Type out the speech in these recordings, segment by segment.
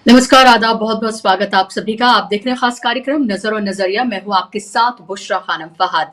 नमस्कार, आदाब, बहुत-बहुत स्वागत आप सभी का। आप देख रहे हैं खास कार्यक्रम नज़र और नज़रिया। मैं हूँ आपके साथ बुशरा खानम फहद।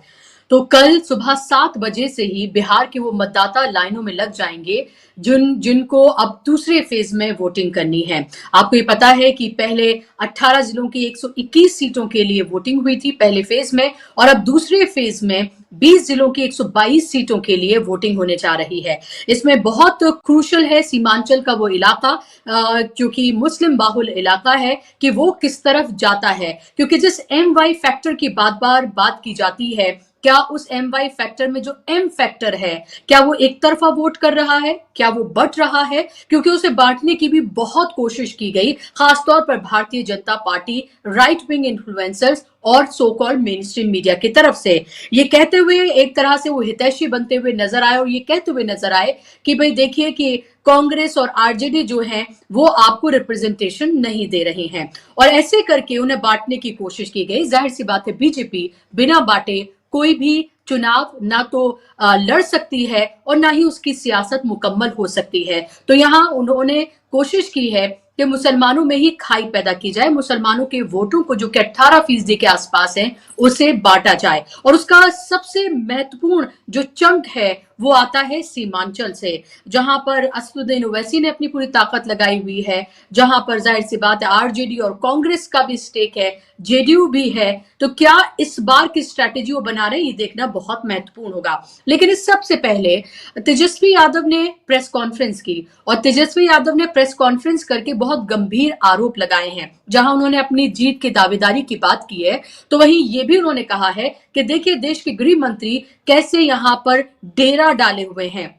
तो कल सुबह 7 बजे से ही बिहार के वो मतदाता लाइनों में लग जाएंगे जिनको अब दूसरे फेज में वोटिंग करनी है। आपको ये पता है कि पहले 18 जिलों की 121 सीटों के लिए वोटिंग हुई थी पहले फेज में, और अब दूसरे फेज में 20 जिलों की 122 सीटों के लिए वोटिंग होने जा रही है। इसमें बहुत क्रूशल है सीमांचल का वो इलाका, क्योंकि मुस्लिम बाहुल इलाका है, कि वो किस तरफ जाता है। क्योंकि जिस एम वाई फैक्टर की बार बात की जाती है, क्या उस एम वाई फैक्टर में जो एम फैक्टर है, क्या वो एक तरफा वोट कर रहा है, क्या वो बंट रहा है? क्योंकि उसे बांटने की भी बहुत कोशिश की गई, खासतौर पर Bharatiya Janata party, right wing influencers और so called main stream media की तरफ से। ये कहते हुए एक तरह से वो हितैषी बनते हुए नजर आए, और ये कहते हुए नजर आए कि भाई देखिए कि कांग्रेस और आरजेडी जो है वो आपको रिप्रेजेंटेशन नहीं दे रही हैं, और ऐसे करके उन्हें बांटने की कोशिश की गई। जाहिर सी बात है, बीजेपी बिना बांटे कोई भी चुनाव ना तो लड़ सकती है और ना ही उसकी सियासत मुकम्मल हो सकती है। तो यहां उन्होंने कोशिश की है कि मुसलमानों में ही खाई पैदा की जाए, मुसलमानों के वोटों को जो कि 18% के आसपास है उसे बांटा जाए, और उसका सबसे महत्वपूर्ण जो चंक है वो आता है सीमांचल से, जहां पर असदुद्दीन ओवैसी ने अपनी पूरी ताकत लगाई हुई है, जहां पर जाहिर सी बात है आरजेडी और कांग्रेस का भी स्टेक है, जेडीयू भी है। तो क्या इस बार की स्ट्रैटेजी वो बना रहे हैं, ये देखना बहुत महत्वपूर्ण होगा। लेकिन इस सबसे पहले तेजस्वी यादव ने प्रेस कॉन्फ्रेंस की, और तेजस्वी यादव ने प्रेस कॉन्फ्रेंस करके बहुत गंभीर आरोप लगाए हैं। जहां उन्होंने अपनी जीत की दावेदारी की बात की है, तो वहीं ये भी उन्होंने कहा है कि देखिए देश के गृह मंत्री कैसे यहां पर डेरा डाले हुए हैं,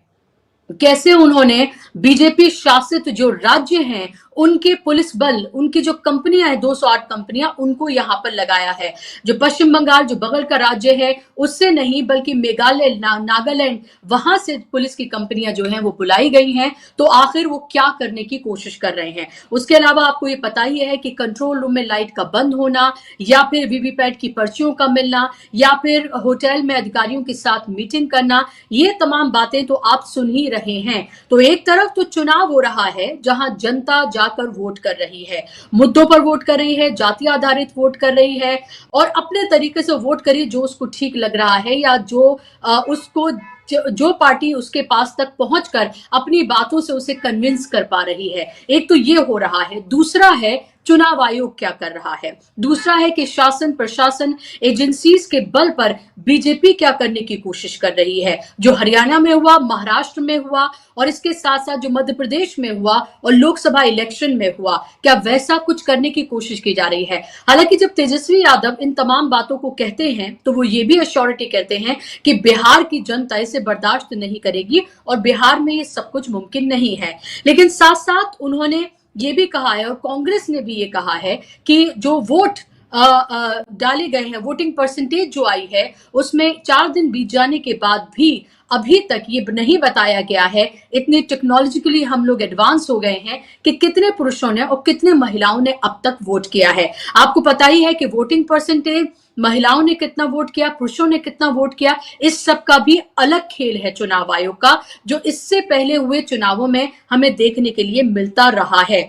कैसे उन्होंने बीजेपी शासित जो राज्य हैं उनके पुलिस बल, उनकी जो कंपनियां हैं 208 कंपनियां, उनको यहां पर लगाया है। जो पश्चिम बंगाल जो बगल का राज्य है उससे नहीं, बल्कि मेघालय, नागालैंड, वहां से पुलिस की कंपनियां जो हैं वो बुलाई गई हैं। तो आखिर वो क्या करने की कोशिश कर रहे हैं? उसके अलावा आपको ये पता ही है कि कंट्रोल रूम में लाइट का बंद होना, या फिर वीवीपैट की पर्चियों का मिलना, या फिर होटल में अधिकारियों के साथ मीटिंग करना, ये तमाम बातें तो आप सुन ही रहे हैं। तो एक तरफ तो चुनाव हो रहा है जहां जनता जाकर वोट कर रही है, मुद्दों पर वोट कर रही है, जाति आधारित वोट कर रही है, और अपने तरीके से वोट करिए जो उसको ठीक लग रहा है, या जो उसको जो पार्टी उसके पास तक पहुंचकर अपनी बातों से उसे कन्विंस कर पा रही है। एक तो ये हो रहा है। दूसरा है चुनाव आयोग क्या कर रहा है। दूसरा है कि शासन प्रशासन एजेंसीज के बल पर बीजेपी क्या करने की कोशिश कर रही है। जो हरियाणा में हुआ, महाराष्ट्र में हुआ, और इसके साथ साथ जो मध्य प्रदेश में हुआ और लोकसभा इलेक्शन में हुआ, क्या वैसा कुछ करने की कोशिश की जा रही है? हालांकि जब तेजस्वी यादव इन तमाम बातों को कहते हैं तो वो ये भी अश्योरिटी कहते हैं कि बिहार की जनता इसे बर्दाश्त नहीं करेगी और बिहार में ये सब कुछ मुमकिन नहीं है। लेकिन साथ साथ उन्होंने ये भी कहा है, और कांग्रेस ने भी ये कहा है, कि जो वोट डाले गए हैं, वोटिंग परसेंटेज जो आई है, उसमें 4 दिन बीत जाने के बाद भी अभी तक ये नहीं बताया गया है, इतने टेक्नोलॉजिकली हम लोग एडवांस हो गए हैं, कि कितने पुरुषों ने और कितने महिलाओं ने अब तक वोट किया है। आपको पता ही है कि वोटिंग परसेंटेज, महिलाओं ने कितना वोट किया, पुरुषों ने कितना वोट किया, इस सब का भी अलग खेल है चुनाव आयोग का, जो इससे पहले हुए चुनावों में हमें देखने के लिए मिलता रहा है।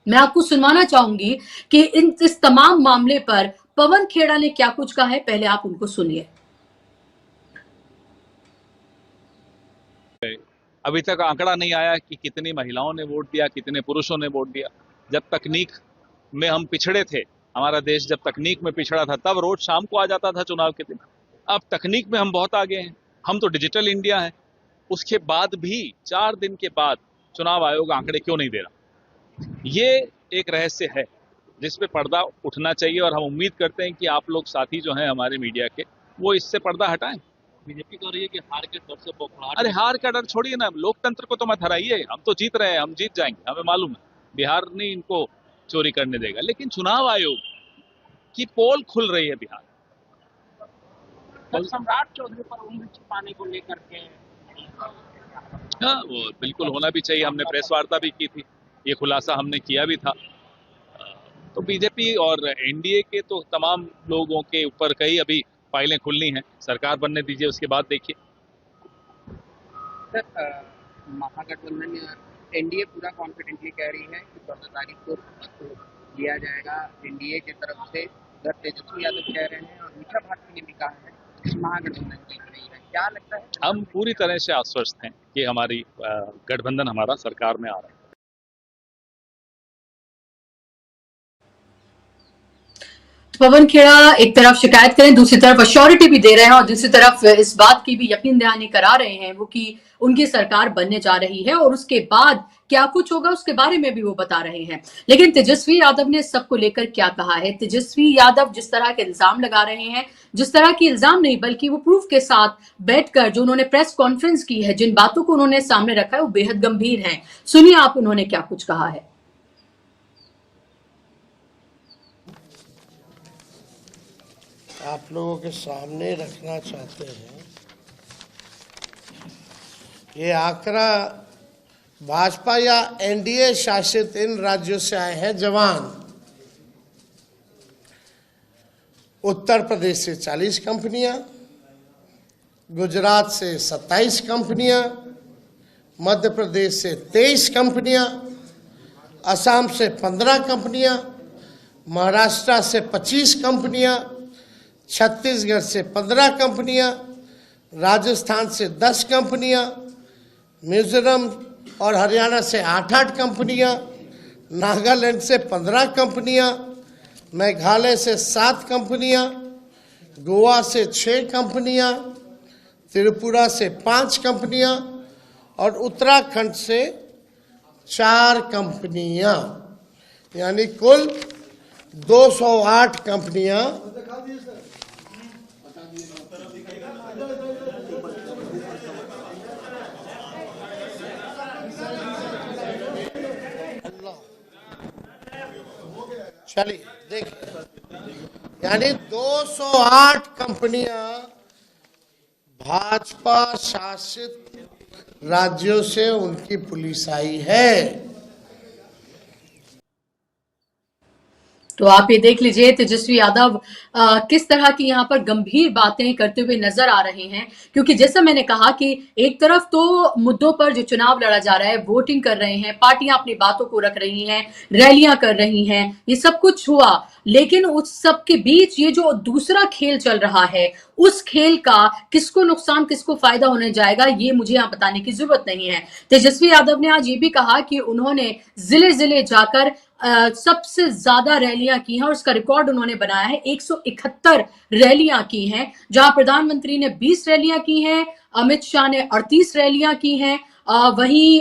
मैं आपको सुनवाना चाहूंगी कि इस तमाम मामले पर पवन खेड़ा ने क्या कुछ कहा है। पहले आप उनको सुनिए। अभी तक आंकड़ा नहीं आया कि कितनी महिलाओं ने वोट दिया, कितने पुरुषों ने वोट दिया। जब तकनीक में हम पिछड़े थे, हमारा देश जब तकनीक में पिछड़ा था, तब वोट शाम को आ जाता था चुनाव के दिन। अब तकनीक में हम बहुत आगे हैं, हम तो डिजिटल इंडिया है। उसके बाद भी 4 दिन के बाद चुनाव आयोग आंकड़े क्यों नहीं दे रहा, ये एक रहस्य है जिस पे पर्दा उठना चाहिए। और हम उम्मीद करते हैं कि आप लोग साथी जो हैं हमारे मीडिया के, वो इससे पर्दा हटाएं। बीजेपी कह रही है कि हार के डर से बौखलाहट। अरे हार का डर छोड़िए ना, लोकतंत्र को तो मत हराइए। हम तो जीत रहे हैं, हम जीत जाएंगे, हमें मालूम है बिहार नहीं इनको चोरी करने देगा। लेकिन चुनाव आयोग की पोल खुल रही है बिहार। कल सम्राट चौधरी पर उंगली छिपाने को लेकर के हाँ, वो बिल्कुल होना भी चाहिए। हमने प्रेस वार्ता भी की थी, ये खुलासा हमने किया भी था। तो बीजेपी और एनडीए के तो तमाम लोगों के ऊपर कई अभी फाइलें खुलनी हैं। सरकार बनने दीजिए, उसके बाद देखिए। सर, महागठबंधन एनडीए पूरा कॉन्फिडेंटली कह रही है कि 14 तारीख को तो लिया जाएगा एनडीए की तरफ से। उधर तेजस्वी यादव कह रहे हैं और मीठा भारती ने भी कहा है कि महागठबंधन जीत रही है। क्या लगता है? हम पूरी तरह से आश्वस्त हैं कि हमारी गठबंधन हमारा सरकार में आ रहा है। पवन खेड़ा एक तरफ शिकायत करें, दूसरी तरफ अश्योरिटी भी दे रहे हैं और दूसरी तरफ इस बात की भी यकीन दहानी करा रहे हैं वो कि उनकी सरकार बनने जा रही है और उसके बाद क्या कुछ होगा उसके बारे में भी वो बता रहे हैं। लेकिन तेजस्वी यादव ने सबको लेकर क्या कहा है? तेजस्वी यादव जिस तरह के इल्जाम लगा रहे हैं, जिस तरह की इल्जाम नहीं बल्कि वो प्रूफ के साथ बैठकर जो उन्होंने प्रेस कॉन्फ्रेंस की है, जिन बातों को उन्होंने सामने रखा है वो बेहद गंभीर है। सुनिए आप उन्होंने क्या कुछ कहा है। आप लोगों के सामने रखना चाहते हैं ये आंकड़ा भाजपा या एनडीए शासित इन राज्यों से आए हैं जवान। उत्तर प्रदेश से 40 कंपनियां, गुजरात से 27 कंपनियां, मध्य प्रदेश से 23 कंपनियां, असम से 15 कंपनियां, महाराष्ट्र से 25 कंपनियां, छत्तीसगढ़ से 15 कंपनियां, राजस्थान से 10 कंपनियां, मिजोरम और हरियाणा से 8-8 कंपनियां, नागालैंड से 15 कंपनियां, मेघालय से 7 कंपनियां, गोवा से 6 कंपनियां, त्रिपुरा से 5 कंपनियां और उत्तराखंड से 4 कंपनियां, यानी कुल 208 कंपनियां चलिए देखिए, यानी 208 कंपनियां भाजपा शासित राज्यों से उनकी पुलिस आई है। तो आप ये देख लीजिए तेजस्वी यादव किस तरह की यहाँ पर गंभीर बातें करते हुए नजर आ रहे हैं, क्योंकि जैसा मैंने कहा कि एक तरफ तो मुद्दों पर जो चुनाव लड़ा जा रहा है, वोटिंग कर रहे हैं, पार्टियां अपनी बातों को रख रही हैं, रैलियां कर रही हैं, ये सब कुछ हुआ, लेकिन उस सब के बीच ये जो दूसरा खेल चल रहा है, उस खेल का किसको नुकसान किसको फायदा होने जाएगा ये मुझे यहाँ बताने की जरूरत नहीं है। तेजस्वी यादव ने आज ये भी कहा कि उन्होंने जिले जिले जाकर सबसे ज्यादा रैलियां की हैं और उसका रिकॉर्ड उन्होंने बनाया है। 171 रैलियां की हैं, जहां प्रधानमंत्री ने 20 रैलियां की हैं, अमित शाह ने 38 रैलियां की हैं, वहीं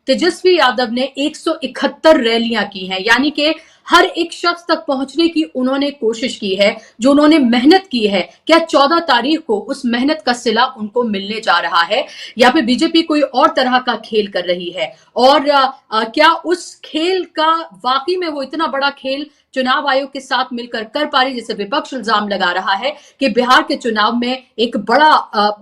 तेजस्वी यादव ने 171 रैलियां की हैं, यानी कि हर एक शख्स तक पहुंचने की उन्होंने कोशिश की है, जो उन्होंने मेहनत की है। क्या 14 तारीख को उस मेहनत का सिला उनको मिलने जा रहा है या फिर बीजेपी कोई और तरह का खेल कर रही है? और क्या उस खेल का वाकई में वो इतना बड़ा खेल चुनाव आयोग के साथ मिलकर कर पा रही, जैसे विपक्ष इल्जाम लगा रहा है कि बिहार के चुनाव में एक बड़ा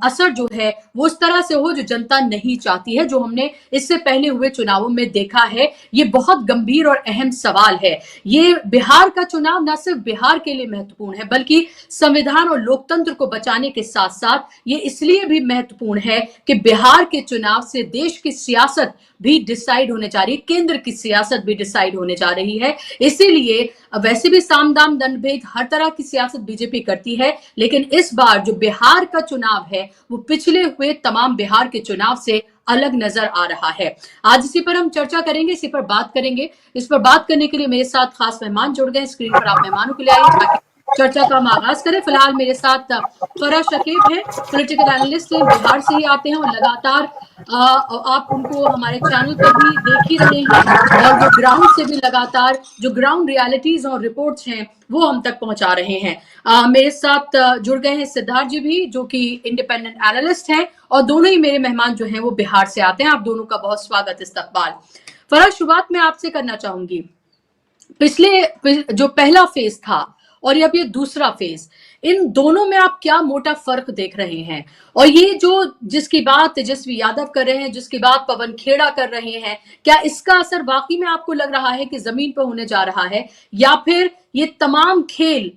असर जो है वो उस तरह से हो जो जनता नहीं चाहती है, जो हमने इससे पहले हुए चुनावों में देखा है। ये बहुत गंभीर और अहम सवाल है। ये बिहार का चुनाव न सिर्फ बिहार के लिए महत्वपूर्ण है, बल्कि संविधान और लोकतंत्र को बचाने के साथ साथ ये इसलिए भी महत्वपूर्ण है कि बिहार के चुनाव से देश की सियासत भी डिसाइड होने जा रही है, केंद्र की सियासत भी डिसाइड होने जा रही है। इसीलिए वैसे भी साम दाम दंड भेद हर तरह की सियासत बीजेपी करती है, लेकिन इस बार जो बिहार का चुनाव है वो पिछले हुए तमाम बिहार के चुनाव से अलग नजर आ रहा है। आज इसी पर हम चर्चा करेंगे, इसी पर बात करेंगे। इस पर बात करने के लिए मेरे साथ खास मेहमान जुड़ गए। स्क्रीन पर आप मेहमानों को ले आइए ताकि चर्चा का हम आगाज करें। फिलहाल मेरे साथ फराज शकीब है, पॉलिटिकल एनालिस्ट हैं, बिहार से ही आते हैं और लगातार आप उनको हमारे चैनल पर भी देख ही रहे हैं और वो ग्राउंड से भी लगातार जो ग्राउंड रियलिटीज और रिपोर्ट्स हैं वो हम तक पहुंचा रहे हैं। मेरे साथ जुड़ गए हैं सिद्धार्थ जी भी, जो कि इंडिपेंडेंट एनालिस्ट हैं, और दोनों ही मेरे मेहमान जो हैं वो बिहार से आते हैं। आप दोनों का बहुत स्वागत, इस्तकबाल। फराज, शुरुआत में आपसे करना चाहूंगी, पिछले जो पहला फेज था और अब ये दूसरा फेज, इन दोनों में आप क्या मोटा फर्क देख रहे हैं? और ये जो जिसकी बात तेजस्वी यादव कर रहे हैं, जिसकी बात पवन खेड़ा कर रहे हैं, क्या इसका असर वाकई में आपको लग रहा है कि जमीन पर होने जा रहा है, या फिर ये तमाम खेल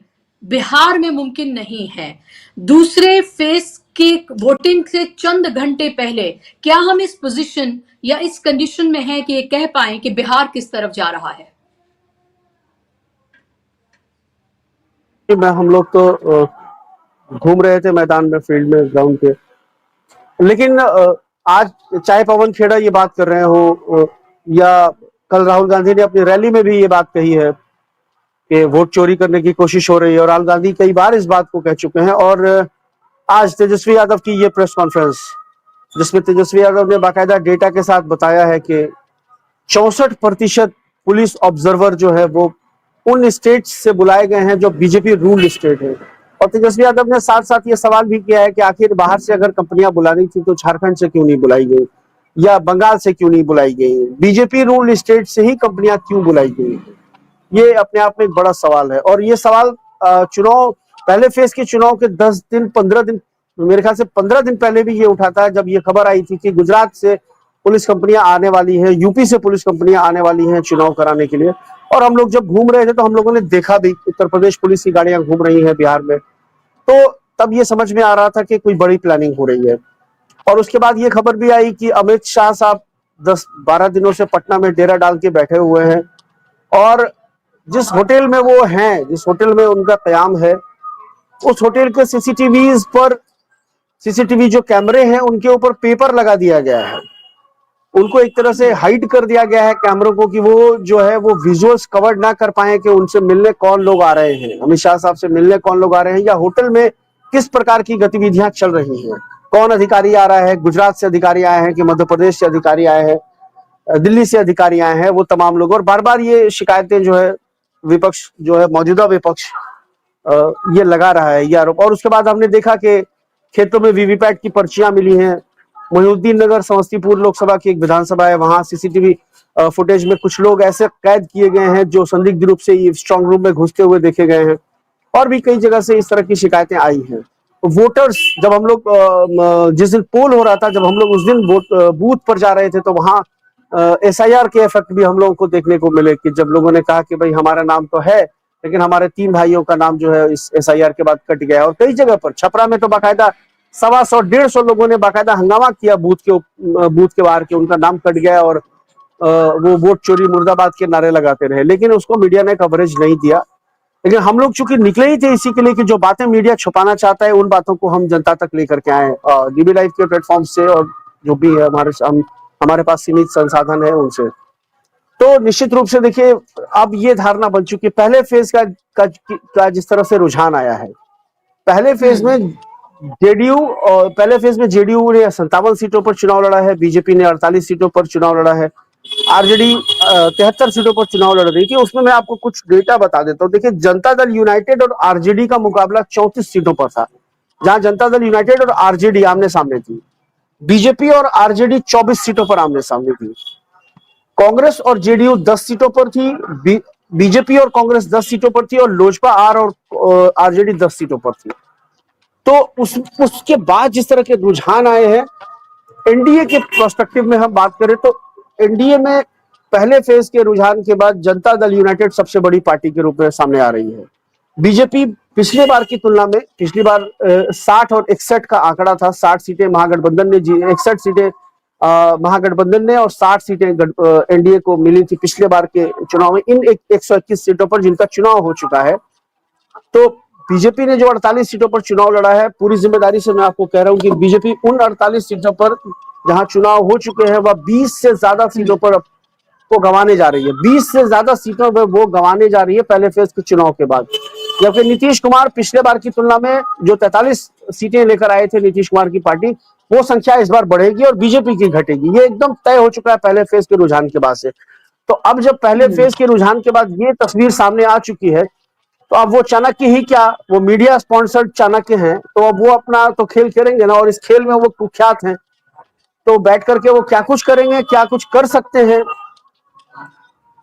बिहार में मुमकिन नहीं है? दूसरे फेज कि वोटिंग से चंद घंटे पहले क्या हम इस पोजीशन या इस कंडीशन में हैं कि ये कह पाए कि बिहार किस तरफ जा रहा है? मैं हम लोग तो घूम रहे थे मैदान में, फील्ड में, ग्राउंड पे, लेकिन आज चाहे पवन खेड़ा ये बात कर रहे हो या कल राहुल गांधी ने अपनी रैली में भी ये बात कही है कि वोट चोरी करने की कोशिश हो रही है, और राहुल गांधी कई बार इस बात को कह चुके हैं। और आज तेजस्वी यादव की ये प्रेस कॉन्फ्रेंस, जिसमें तेजस्वी यादव ने बाकायदा डेटा के साथ बताया है कि 64% पुलिस ऑब्जर्वर जो है वो उन स्टेट से बुलाए गए हैं जो बीजेपी रूल्ड स्टेट है। और तेजस्वी यादव ने साथ साथ ये सवाल भी किया है कि आखिर बाहर से अगर कंपनियां बुलानी थी तो झारखंड से क्यों नहीं बुलाई गई या बंगाल से क्यों नहीं बुलाई गई, बीजेपी रूल्ड स्टेट से ही कंपनियां क्यों बुलाई गई। ये अपने आप में एक बड़ा सवाल है। और ये सवाल चुनाव, पहले फेज के चुनाव के 10 दिन 15 दिन, मेरे ख्याल से 15 दिन पहले भी ये उठा था, जब ये खबर आई थी कि गुजरात से पुलिस कंपनियां आने वाली है, यूपी से पुलिस कंपनियां आने वाली हैं चुनाव कराने के लिए। और हम लोग जब घूम रहे थे तो हम लोगों ने देखा भी उत्तर प्रदेश पुलिस की गाड़ियां घूम रही हैं बिहार में, तो तब ये समझ में आ रहा था कि कोई बड़ी प्लानिंग हो रही है। और उसके बाद ये खबर भी आई कि अमित शाह साहब 10-12 दिनों से पटना में डेरा डाल के बैठे हुए हैं, और जिस होटल में वो हैं, जिस होटल में उनका कयाम है, उस होटल के सीसीटीवी जो कैमरे हैं उनके ऊपर पेपर लगा दिया गया है। उनको एक तरह से हाइड कर दिया गया है कैमरों को, कि वो जो है वो विजुअल्स कवर ना कर पाए कि उनसे मिलने कौन लोग आ रहे हैं, अमित शाह साहब से मिलने कौन लोग आ रहे हैं, या होटल में किस प्रकार की गतिविधियां चल रही हैं, कौन अधिकारी आ रहा है, गुजरात से अधिकारी आए हैं कि मध्य प्रदेश से अधिकारी आए हैं, दिल्ली से अधिकारी आए हैं, वो तमाम लोग। और बार बार ये शिकायतें जो है विपक्ष, जो है मौजूदा विपक्ष, ये लगा रहा है ये आरोप। और उसके बाद हमने देखा कि खेतों में वीवीपैट की पर्चियां मिली हैं। मोहिउद्दीन नगर समस्तीपुर लोकसभा की एक विधानसभा है, वहां सीसीटीवी फुटेज में कुछ लोग ऐसे कैद किए गए हैं जो संदिग्ध रूप से ये स्ट्रांग रूम में घुसते हुए देखे गए हैं। और भी कई जगह से इस तरह की शिकायतें आई हैं। वोटर्स, जब हम लोग जिस दिन पोल हो रहा था, जब हम लोग उस दिन बूथ पर जा रहे थे, तो वहां SIR के इफेक्ट भी हम लोगों को देखने को मिले, कि जब लोगों ने कहा कि भाई हमारा नाम तो है लेकिन हमारे 3 भाइयों का नाम जो है इस SIR के बाद कट गया। और कई जगह पर, छपरा में तो बाकायदा 125-150 लोगों ने बाकायदा हंगामा किया बूथ के बाहर के उनका नाम कट गया, और वो वोट चोरी मुर्दाबाद के नारे लगाते रहे, लेकिन उसको मीडिया ने कवरेज नहीं दिया। लेकिन हम लोग चूंकि निकले ही थे इसी के लिए कि जो बातें मीडिया छुपाना चाहता है उन बातों को हम जनता तक लेकर के आए, DB लाइव के प्लेटफॉर्म से, और जो भी है हमारे पास सीमित संसाधन है उनसे। तो निश्चित रूप से देखिए, अब ये धारणा बन चुकी है। पहले फेज का जिस तरह से रुझान आया है, पहले फेज में जेडीयू ने 57 सीटों पर चुनाव लड़ा है, बीजेपी ने 48 सीटों पर चुनाव लड़ा है, आरजेडी 73 सीटों पर चुनाव लड़ रही थी। उसमें मैं आपको कुछ डेटा बता देता हूँ। देखिए, जनता दल यूनाइटेड और आरजेडी का मुकाबला 34 सीटों पर था, जहां जनता दल यूनाइटेड और आरजेडी आमने सामने थी। बीजेपी और आरजेडी 24 सीटों पर आमने सामने थी। कांग्रेस और जेडीयू 10 सीटों पर थी, बीजेपी और कांग्रेस 10 सीटों पर थी, और लोजपा और आरजेडी 10 सीटों पर थी। तो उसके बाद जिस तरह के रुझान आए हैं, एनडीए के पर्सपेक्टिव में हम बात करें तो एनडीए में पहले फेज के रुझान के बाद जनता दल यूनाइटेड सबसे बड़ी पार्टी के रूप में सामने आ रही है। बीजेपी पिछले बार की तुलना में, पिछली बार 60 और 61 का आंकड़ा था, 60 सीटें महागठबंधन ने 61 सीटें महागठबंधन ने और 60 सीटें एनडीए को मिली थी पिछले बार के चुनाव में, इन 121 सीटों पर जिनका चुनाव हो चुका है। तो बीजेपी ने जो 48 सीटों पर चुनाव लड़ा है, पूरी जिम्मेदारी से मैं आपको कह रहा हूं कि बीजेपी उन 48 सीटों पर जहां चुनाव हो चुके हैं, वह 20 से ज्यादा सीटों पर वो गंवाने जा रही है। 20 से ज्यादा सीटों पर वो गंवाने जा रही है पहले फेज के चुनाव के बाद। जबकि नीतीश कुमार पिछले बार की तुलना में जो 43 सीटें लेकर आए थे नीतीश कुमार की पार्टी, वो संख्या इस बार बढ़ेगी और बीजेपी की घटेगी। ये एकदम तय हो चुका है पहले फेज के रुझान के बाद से। तो अब जब पहले फेज के रुझान के बाद ये तस्वीर सामने आ चुकी है, तो अब वो चाणक्य ही क्या, वो मीडिया स्पॉन्सर्ड चाणक्य हैं, तो अब वो अपना तो खेल खेलेंगे ना, और इस खेल में वो कुख्यात हैं, तो बैठ करके वो क्या कुछ करेंगे, क्या कुछ कर सकते हैं,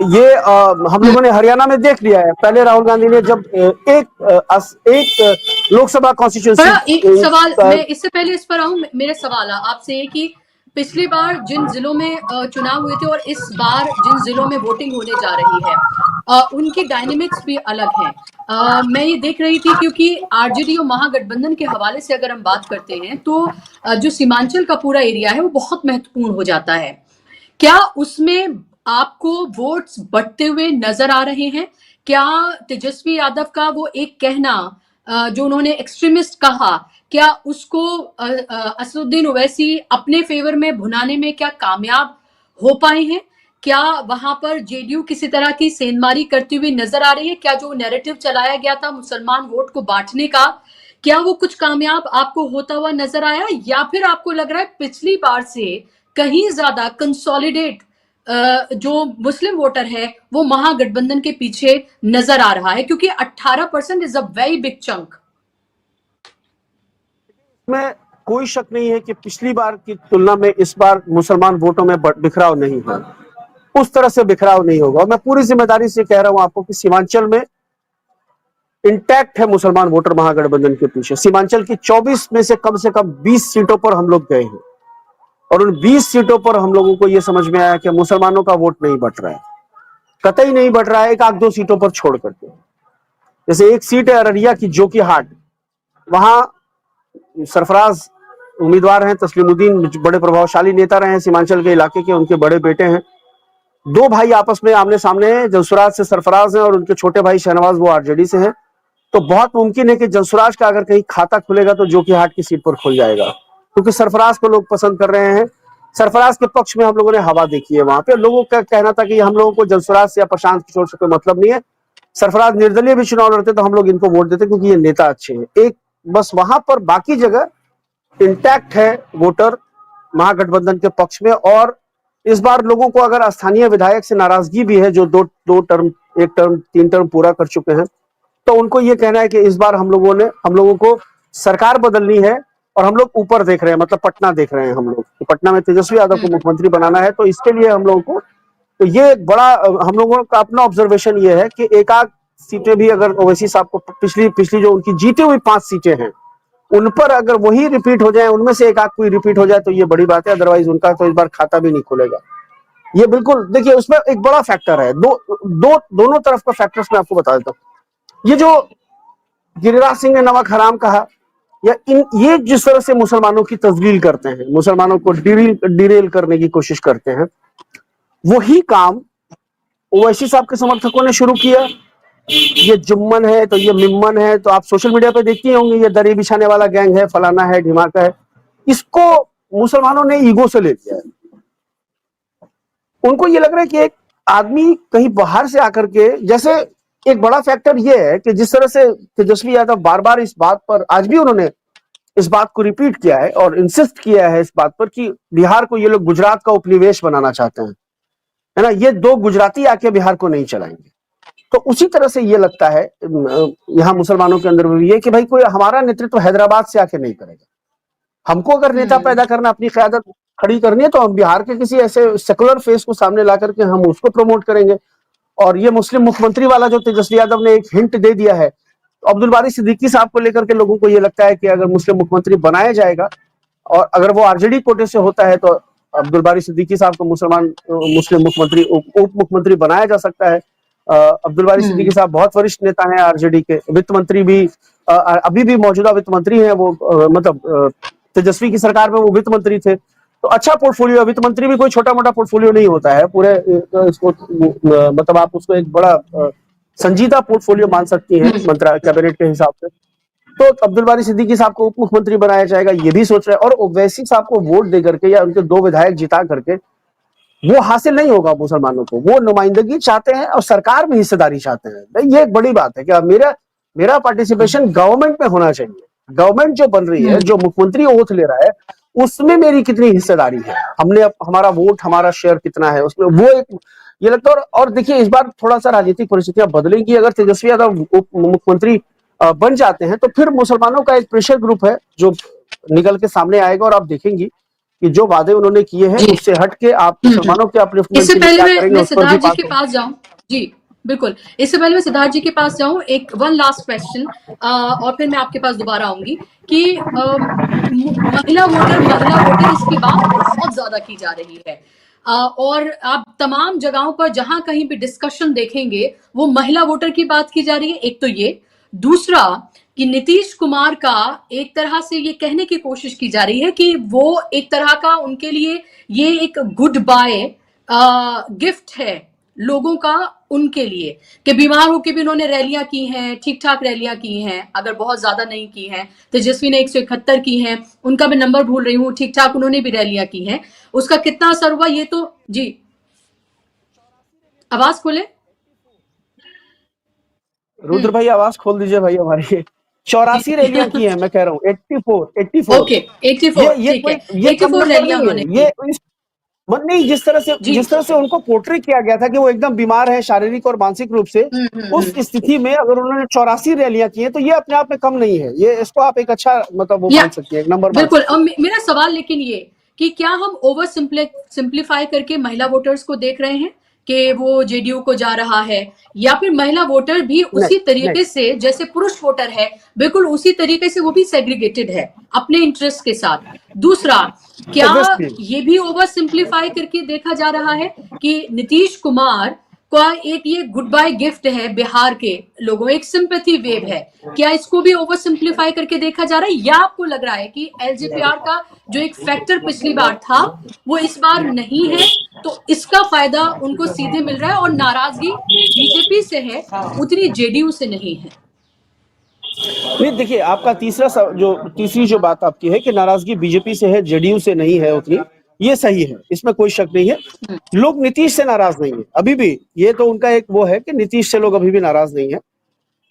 ये हम लोगों ने हरियाणा में देख लिया है। पहले राहुल गांधी ने जब एक लोकसभा कॉन्स्टिट्यूंसी, एक सवाल, मैं इससे पहले इस पर आऊं, मेरा सवाल है आपसे कि पिछली बार जिन जिलों में चुनाव हुए थे और इस बार जिन जिलों में वोटिंग होने जा रही है, उनके डायनेमिक्स भी अलग हैं। मैं ये देख रही थी क्योंकि आरजेडी और महागठबंधन के हवाले से अगर हम बात करते हैं तो जो सीमांचल का पूरा एरिया है वो बहुत महत्वपूर्ण हो जाता है। क्या उसमें आपको वोट्स बढ़ते हुए नजर आ रहे हैं? क्या तेजस्वी यादव का वो एक कहना जो उन्होंने एक्सट्रीमिस्ट कहा, क्या उसको असदुद्दीन ओवैसी अपने फेवर में भुनाने में क्या कामयाब हो पाए हैं? क्या वहां पर जेडीयू किसी तरह की सेंधमारी करती हुई नजर आ रही है? क्या जो नैरेटिव चलाया गया था मुसलमान वोट को बांटने का, क्या वो कुछ कामयाब आपको होता हुआ नजर आया, या फिर आपको लग रहा है पिछली बार से कहीं ज्यादा कंसोलिडेट जो मुस्लिम वोटर है वो महागठबंधन के पीछे नजर आ रहा है? क्योंकि 18% is a very big chunk. में कोई शक नहीं है कि पिछली बार की तुलना में इस बार मुसलमान वोटों में बिखराव नहीं है, उस तरह से बिखराव नहीं होगा। और मैं पूरी जिम्मेदारी से कह रहा हूं आपको कि सीमांचल में इंटैक्ट है मुसलमान वोटर महागठबंधन के पीछे। सीमांचल की 24 में से कम 20 सीटों पर हम लोग गए हैं और उन 20 सीटों पर हम लोगों को यह समझ में आया कि मुसलमानों का वोट नहीं बढ़ रहा है, कतई नहीं बढ़ रहा है, एक आध दो सीटों पर छोड़ करके। जैसे एक सीट है अररिया की जोकीहाट, वहां सरफराज उम्मीदवार हैं, तस्लीमुद्दीन बड़े प्रभावशाली नेता रहे हैं सीमांचल के इलाके के, उनके बड़े बेटे हैं। दो भाई आपस में आमने सामने हैं, जंसुराज से सरफराज हैं और उनके छोटे भाई शहनवाज वो आरजेडी से हैं। तो बहुत मुमकिन है कि जंसुराज का अगर कहीं खाता खुलेगा तो जोकीहाट की सीट पर खुल जाएगा, क्योंकि सरफराज को लोग पसंद कर रहे हैं। सरफराज के पक्ष में हम लोगों ने हवा देखी है। वहां पे लोगों का कहना था कि हम लोगों को जंसुराज से या प्रशांत किशोर से कोई मतलब नहीं है, सरफराज निर्दलीय भी चुनाव लड़ते तो हम लोग इनको वोट देते क्योंकि ये नेता अच्छे हैं। एक बस वहां पर, बाकी जगह इंटैक्ट है वोटर महागठबंधन के पक्ष में। और इस बार लोगों को अगर स्थानीय विधायक से नाराजगी भी है जो दो टर्म, एक टर्म, 3 टर्म पूरा कर चुके हैं, तो उनको ये कहना है कि इस बार हम लोगों को सरकार बदलनी है और हम लोग ऊपर देख रहे हैं, मतलब पटना देख रहे हैं हम लोग, तो पटना में तेजस्वी यादव को मुख्यमंत्री बनाना है। तो इसके लिए हम लोगों को, तो ये बड़ा हम लोगों का अपना ऑब्जर्वेशन ये है कि एक आध सीटें भी अगर ओवैसी साहब को पिछली जो उनकी जीती हुई 5 सीटें हैं उन पर अगर वही रिपीट हो जाए, उनमें से एक आध कोई रिपीट हो जाए तो ये बड़ी बात है, अदरवाइज उनका तो इस बार खाता भी नहीं खुलेगा। ये बिल्कुल, देखिए उसमें एक बड़ा फैक्टर है, दोनों तरफ का फैक्टर्स मैं आपको बता देता हूँ। ये जो गिरिराज सिंह ने नमक हराम कहा, या ये जिस तरह से मुसलमानों की तजलील करते हैं, मुसलमानों को डिरेल करने की कोशिश करते हैं, वही काम ओवैसी साहब के समर्थकों ने शुरू किया। ये जुम्मन है तो ये मिम्मन है, तो आप सोशल मीडिया पे देखती होंगे, ये दरी बिछाने वाला गैंग है, फलाना है, ढिमाका है। इसको मुसलमानों ने ईगो से ले लिया है। उनको ये लग रहा है कि एक आदमी कहीं बाहर से आकर के, जैसे एक बड़ा फैक्टर ये है कि जिस तरह से तेजस्वी यादव बार बार इस बात पर, आज भी उन्होंने इस बात को रिपीट किया है और इंसिस्ट किया है इस बात पर कि बिहार को ये लोग गुजरात का उपनिवेश बनाना चाहते हैं, है ना, ये 2 गुजराती आके बिहार को नहीं चलाएंगे। तो उसी तरह से ये लगता है यहाँ मुसलमानों के अंदर भी ये कि भाई कोई हमारा नेतृत्व हैदराबाद से आके नहीं करेगा। हमको अगर नेता पैदा करना, अपनी क़यादत खड़ी करनी है तो हम बिहार के किसी ऐसे सेकुलर फेस को सामने ला करके हम उसको प्रमोट करेंगे। और ये मुस्लिम मुख्यमंत्री वाला जो तेजस्वी यादव ने एक हिंट दे दिया है, तो अब्दुल बारी सिद्दीकी साहब को लेकर के लोगों को ये लगता है कि अगर मुस्लिम मुख्यमंत्री बनाया जाएगा और अगर वो आरजेडी कोटे से होता है तो अब्दुल बारी सिद्दीकी साहब को मुस्लिम मुख्यमंत्री, उप मुख्यमंत्री बनाया जा सकता है। अब्दुल बारी सिद्दीकी साहब बहुत वरिष्ठ नेता हैं आरजेडी के, वित्त मंत्री भी, अभी भी मौजूदा वित्त मंत्री हैं वो, मतलब तेजस्वी की सरकार में वो वित्त मंत्री थे। तो अच्छा पोर्टफोलियो, वित्त मंत्री भी कोई छोटा मोटा पोर्टफोलियो नहीं होता है, पूरे इसको मतलब आप उसको एक बड़ा संजीदा पोर्टफोलियो मान सकती हैं मंत्रालय कैबिनेट के हिसाब से। तो अब्दुल बारी सिद्दीकी साहब को उप मुख्यमंत्री बनाया जाएगा, ये भी सोच रहे हैं। और ओवैसी साहब को वोट दे करके या उनके 2 विधायक जिता करके वो हासिल नहीं होगा मुसलमानों को, वो नुमाइंदगी चाहते हैं और सरकार में हिस्सेदारी चाहते हैं। ये एक बड़ी बात है कि मेरा पार्टिसिपेशन गवर्नमेंट में होना चाहिए, गवर्नमेंट जो बन रही है, जो मुख्यमंत्री ओथ ले रहा है, उसमें मेरी कितनी हिस्सेदारी है, हमारा वोट, हमारा शेयर कितना है उसमें, वो एक ये लगता है। और देखिए इस बार थोड़ा सा राजनीतिक परिस्थितियां बदलेंगी। अगर तेजस्वी यादव उप मुख्यमंत्री बन जाते हैं तो फिर मुसलमानों का एक प्रेशर ग्रुप है जो निकल के सामने आएगा और आप देखेंगी कि जो वादे उन्होंने किए हैं उससे हट के आप मुसलमानों के अपलिफ्टमेंट के लिए क्या करेंगे, उस पर भी बात के पास जाऊं। जी बिल्कुल, इससे पहले मैं सिद्धार्थ जी के पास जाऊं, एक वन लास्ट क्वेश्चन और फिर मैं आपके पास दोबारा आऊंगी कि महिला वोटर इसकी बात बहुत ज्यादा की जा रही है और आप तमाम जगहों पर जहां कहीं भी डिस्कशन देखेंगे वो महिला वोटर की बात की जा रही है। एक तो ये, दूसरा कि नीतीश कुमार का एक तरह से ये कहने की कोशिश की जा रही है कि वो एक तरह का उनके लिए ये एक गुड बाय गिफ्ट है लोगों का उनके लिए, कि बीमार होकर भी उन्होंने रैलियां की हैं, ठीक ठाक रैलियां की हैं, अगर बहुत ज्यादा नहीं की हैं। तेजस्वी ने 171 की हैं, उनका मैं नंबर भूल रही हूँ, ठीक ठाक उन्होंने भी रैलियां की हैं। उसका कितना असर हुआ ये तो जी, आवाज खोले। रुद्र भाई आवाज खोल दीजिए भाई हमारी। 84 रैलियां की हैं, मैं कह रहा हूँ 84 ओके 84, ये ठीक कोई है, ये कम 84 नंबर रैलियां नहीं उन्होंने है। ये की। इस नहीं, जिस तरह से उनको पोर्ट्रे किया गया था कि वो एकदम बीमार है शारीरिक और मानसिक रूप से, उस स्थिति में अगर उन्होंने 84 रैलियां की हैं तो ये अपने आप में कम नहीं है। ये इसको आप एक अच्छा मतलब वो या मान सकती है, एक नंबर मान बिल्कुल। सकती अब है। मेरा सवाल लेकिन ये कि क्या हम ओवर सिंप्लीफाई करके महिला वोटर्स को देख रहे हैं कि वो जेडीयू को जा रहा है, या फिर महिला वोटर भी नहीं उसी नहीं, तरीके से जैसे पुरुष वोटर है बिल्कुल उसी तरीके से वो भी सेग्रीगेटेड है अपने इंटरेस्ट के साथ? दूसरा, क्या ऑब्वियसली ये भी ओवर सिंप्लीफाई करके देखा जा रहा है कि नीतीश कुमार का एक ये गुड बाय गिफ्ट है बिहार के लोगों, एक सिंपैथी वेव है, क्या इसको भी ओवर सिंप्लीफाई करके देखा जा रहा है, या आपको लग रहा है कि एलजेपीआर का जो एक फैक्टर पिछली बार था वो इस बार नहीं है, तो इसका फायदा उनको सीधे मिल रहा है और नाराजगी बीजेपी से है, उतनी जेडीयू से नहीं है? नहीं, देखिए आपका तीसरी जो बात आपकी है कि नाराजगी बीजेपी से है, जेडीयू से नहीं है उतनी, ये सही है, इसमें कोई शक नहीं है। लोग नीतीश से नाराज नहीं है अभी भी, ये तो उनका एक वो है कि नीतीश से लोग अभी भी नाराज नहीं है।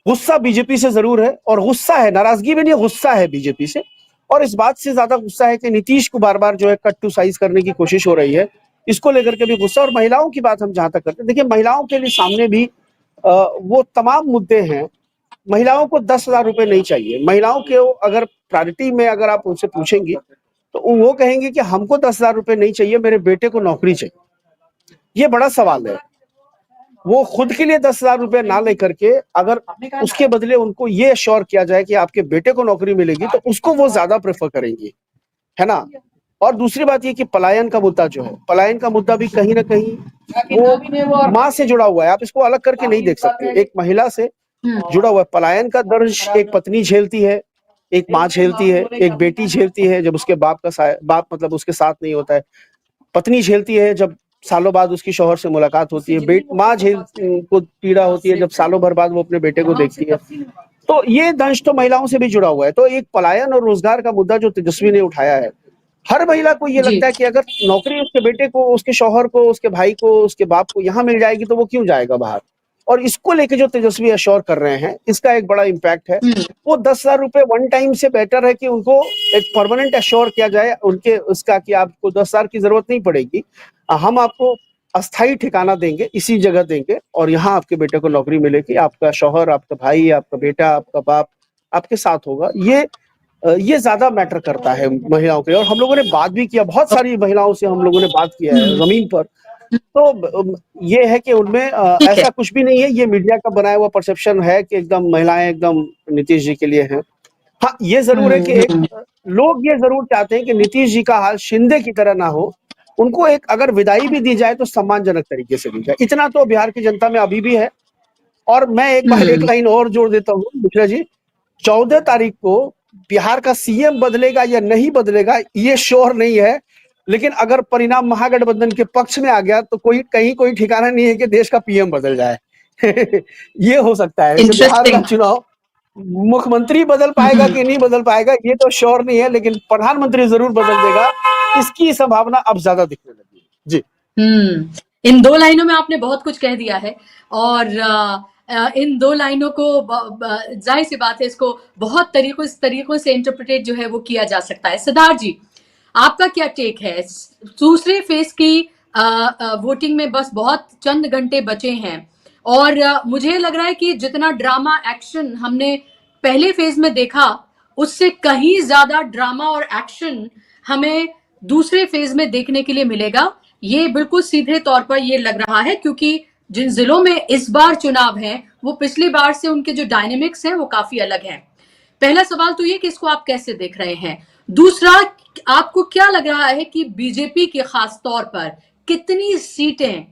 गुस्सा बीजेपी से जरूर है, और गुस्सा है, नाराजगी भी नहीं, गुस्सा है बीजेपी से। और इस बात से ज्यादा गुस्सा है कि नीतीश को बार बार जो है कट टू साइज करने की कोशिश हो रही है, इसको लेकर के भी गुस्सा। और महिलाओं की बात हम जहां तक करते हैं, देखिए महिलाओं के लिए सामने भी वो तमाम मुद्दे हैं। महिलाओं को 10,000 रुपए नहीं चाहिए। महिलाओं के अगर प्रायोरिटी में अगर आप उनसे पूछेंगे तो वो कहेंगे कि हमको 10,000 रुपए नहीं चाहिए, मेरे बेटे को नौकरी चाहिए। ये बड़ा सवाल है। वो खुद के लिए 10,000 रुपए ना लेकर के अगर उसके बदले उनको ये श्योर किया जाए कि आपके बेटे को नौकरी मिलेगी, तो उसको वो ज्यादा प्रेफर करेंगी, है ना। और दूसरी बात ये कि पलायन का मुद्दा जो है, पलायन का मुद्दा भी कहीं ना कहीं वो माँ से जुड़ा हुआ है। आप इसको अलग करके नहीं देख सकते। एक महिला से जुड़ा हुआ है पलायन का दर्द। एक पत्नी झेलती है, एक माँ झेलती है, एक बेटी झेलती है जब उसके बाप मतलब उसके साथ नहीं होता है। पत्नी झेलती है जब सालों बाद उसकी शौहर से मुलाकात होती है। माँ को पीड़ा होती है जब सालों भर बाद वो अपने बेटे को देखती है। तो ये दंश तो महिलाओं से भी जुड़ा हुआ है। तो एक पलायन और रोजगार का मुद्दा जो तेजस्वी ने उठाया है, हर महिला को ये लगता है कि अगर नौकरी उसके बेटे को, उसके शौहर को, उसके भाई को, उसके बाप को यहाँ मिल जाएगी तो वो क्यों जाएगा बाहर। और इसको लेके जो तेजस्वी अश्योर कर रहे हैं, इसका एक बड़ा इम्पैक्ट है। वो 10,000 रुपए वन टाइम से बेटर है कि उनको एक परमानेंट अश्योर किया जाए उनके उसका कि आपको 10,000 की जरूरत नहीं पड़ेगी, हम आपको अस्थाई ठिकाना देंगे, इसी जगह देंगे, और यहाँ आपके बेटे को नौकरी मिलेगी, आपका शौहर, आपका भाई, आपका बेटा, आपका बाप आपके साथ होगा। ये ज्यादा मैटर करता है महिलाओं के लिए। और हम लोगों ने बात भी किया, बहुत सारी महिलाओं से हम लोगों ने बात किया है जमीन पर। तो ये है कि उनमें ऐसा कुछ भी नहीं है। ये मीडिया का बनाया हुआ परसेप्शन है कि एकदम महिलाएं एकदम नीतीश जी के लिए हैं। हाँ, ये जरूर है कि लोग ये जरूर चाहते हैं कि नीतीश जी का हाल शिंदे की तरह ना हो। उनको एक अगर विदाई भी दी जाए तो सम्मानजनक तरीके से दी जाए, इतना तो बिहार की जनता में अभी भी है। और मैं एक बार एक लाइन और जोड़ देता हूँ मिश्रा जी, 14 तारीख को बिहार का सीएम बदलेगा या नहीं बदलेगा ये श्योर नहीं है, लेकिन अगर परिणाम महागठबंधन के पक्ष में आ गया तो कोई ठिकाना नहीं है कि देश का पीएम बदल जाए। ये हो सकता है कि बिहार का चुनाव मुख्यमंत्री बदल पाएगा कि नहीं बदल पाएगा ये तो श्योर नहीं है, लेकिन प्रधानमंत्री जरूर बदल देगा, इसकी संभावना अब ज्यादा दिखने लगी है जी। इन 2 लाइनों में आपने बहुत कुछ कह दिया है, और इन 2 लाइनों को जाहिर सी बात है इसको बहुत तरीकों से इंटरप्रिटेट जो है वो किया जा सकता है। सिद्धार्थ जी, आपका क्या टेक है? दूसरे फेज की वोटिंग में बस बहुत चंद घंटे बचे हैं, और मुझे लग रहा है कि जितना ड्रामा एक्शन हमने पहले फेज में देखा उससे कहीं ज्यादा ड्रामा और एक्शन हमें दूसरे फेज में देखने के लिए मिलेगा। ये बिल्कुल सीधे तौर पर ये लग रहा है, क्योंकि जिन जिलों में इस बार चुनाव है वो पिछली बार से उनके जो डायनेमिक्स हैं वो काफी अलग हैं। पहला सवाल तो ये कि इसको आप कैसे देख रहे हैं। दूसरा, आपको क्या लग रहा है कि बीजेपी के खास तौर पर कितनी सीटें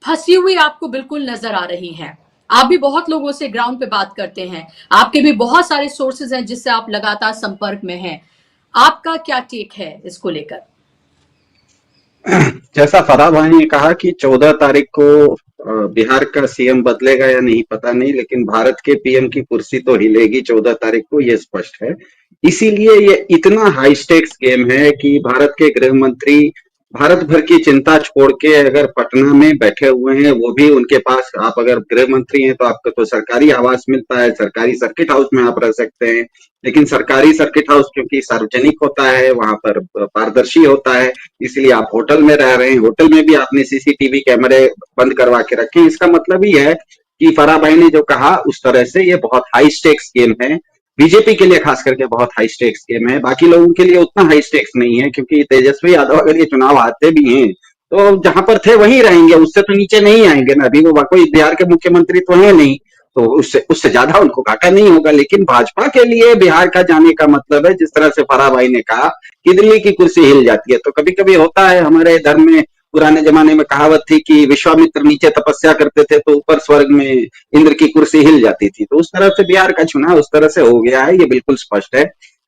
फंसी हुई आपको बिल्कुल नजर आ रही हैं? आप भी बहुत लोगों से ग्राउंड पे बात करते हैं, आपके भी बहुत सारे सोर्सेज हैं जिससे आप लगातार संपर्क में हैं। आपका क्या टेक है इसको लेकर? जैसा फराह भाई ने कहा कि 14 तारीख को बिहार का सीएम बदलेगा या नहीं पता नहीं, लेकिन भारत के पीएम की कुर्सी तो हिलेगी 14 तारीख को, ये स्पष्ट है। इसीलिए ये इतना हाई स्टेक्स गेम है कि भारत के गृह मंत्री भारत भर की चिंता छोड़ के अगर पटना में बैठे हुए हैं, वो भी उनके पास, आप अगर गृह मंत्री हैं तो आपको तो सरकारी आवास मिलता है, सरकारी सर्किट हाउस में आप रह सकते हैं, लेकिन सरकारी सर्किट हाउस क्योंकि सार्वजनिक होता है, वहां पर पारदर्शी होता है, इसलिए आप होटल में रह रहे हैं। होटल में भी आपने सीसीटीवी कैमरे बंद करवा के रखे। इसका मतलब ही है कि फराह भाई ने जो कहा उस तरह से ये बहुत हाई स्टेक्स गेम है। बीजेपी के लिए खास करके बहुत हाई स्टेक्स गेम है, बाकी लोगों के लिए उतना हाई स्टेक्स नहीं है, क्योंकि तेजस्वी यादव अगर ये चुनाव हारते भी हैं तो जहां पर थे वहीं रहेंगे, उससे तो नीचे नहीं आएंगे ना। अभी वो कोई बिहार के मुख्यमंत्री तो है नहीं, तो उससे ज्यादा उनको घाटा नहीं होगा। लेकिन भाजपा के लिए बिहार का जाने का मतलब है, जिस तरह से फराह भाई ने कहा कि दिल्ली की कुर्सी हिल जाती है, तो कभी कभी होता है। हमारे धर्म में पुराने जमाने में कहावत थी कि विश्वामित्र नीचे तपस्या करते थे तो ऊपर स्वर्ग में इंद्र की कुर्सी हिल जाती थी। तो उस तरह से बिहार का चुनाव उस तरह से हो गया है, ये बिल्कुल स्पष्ट है।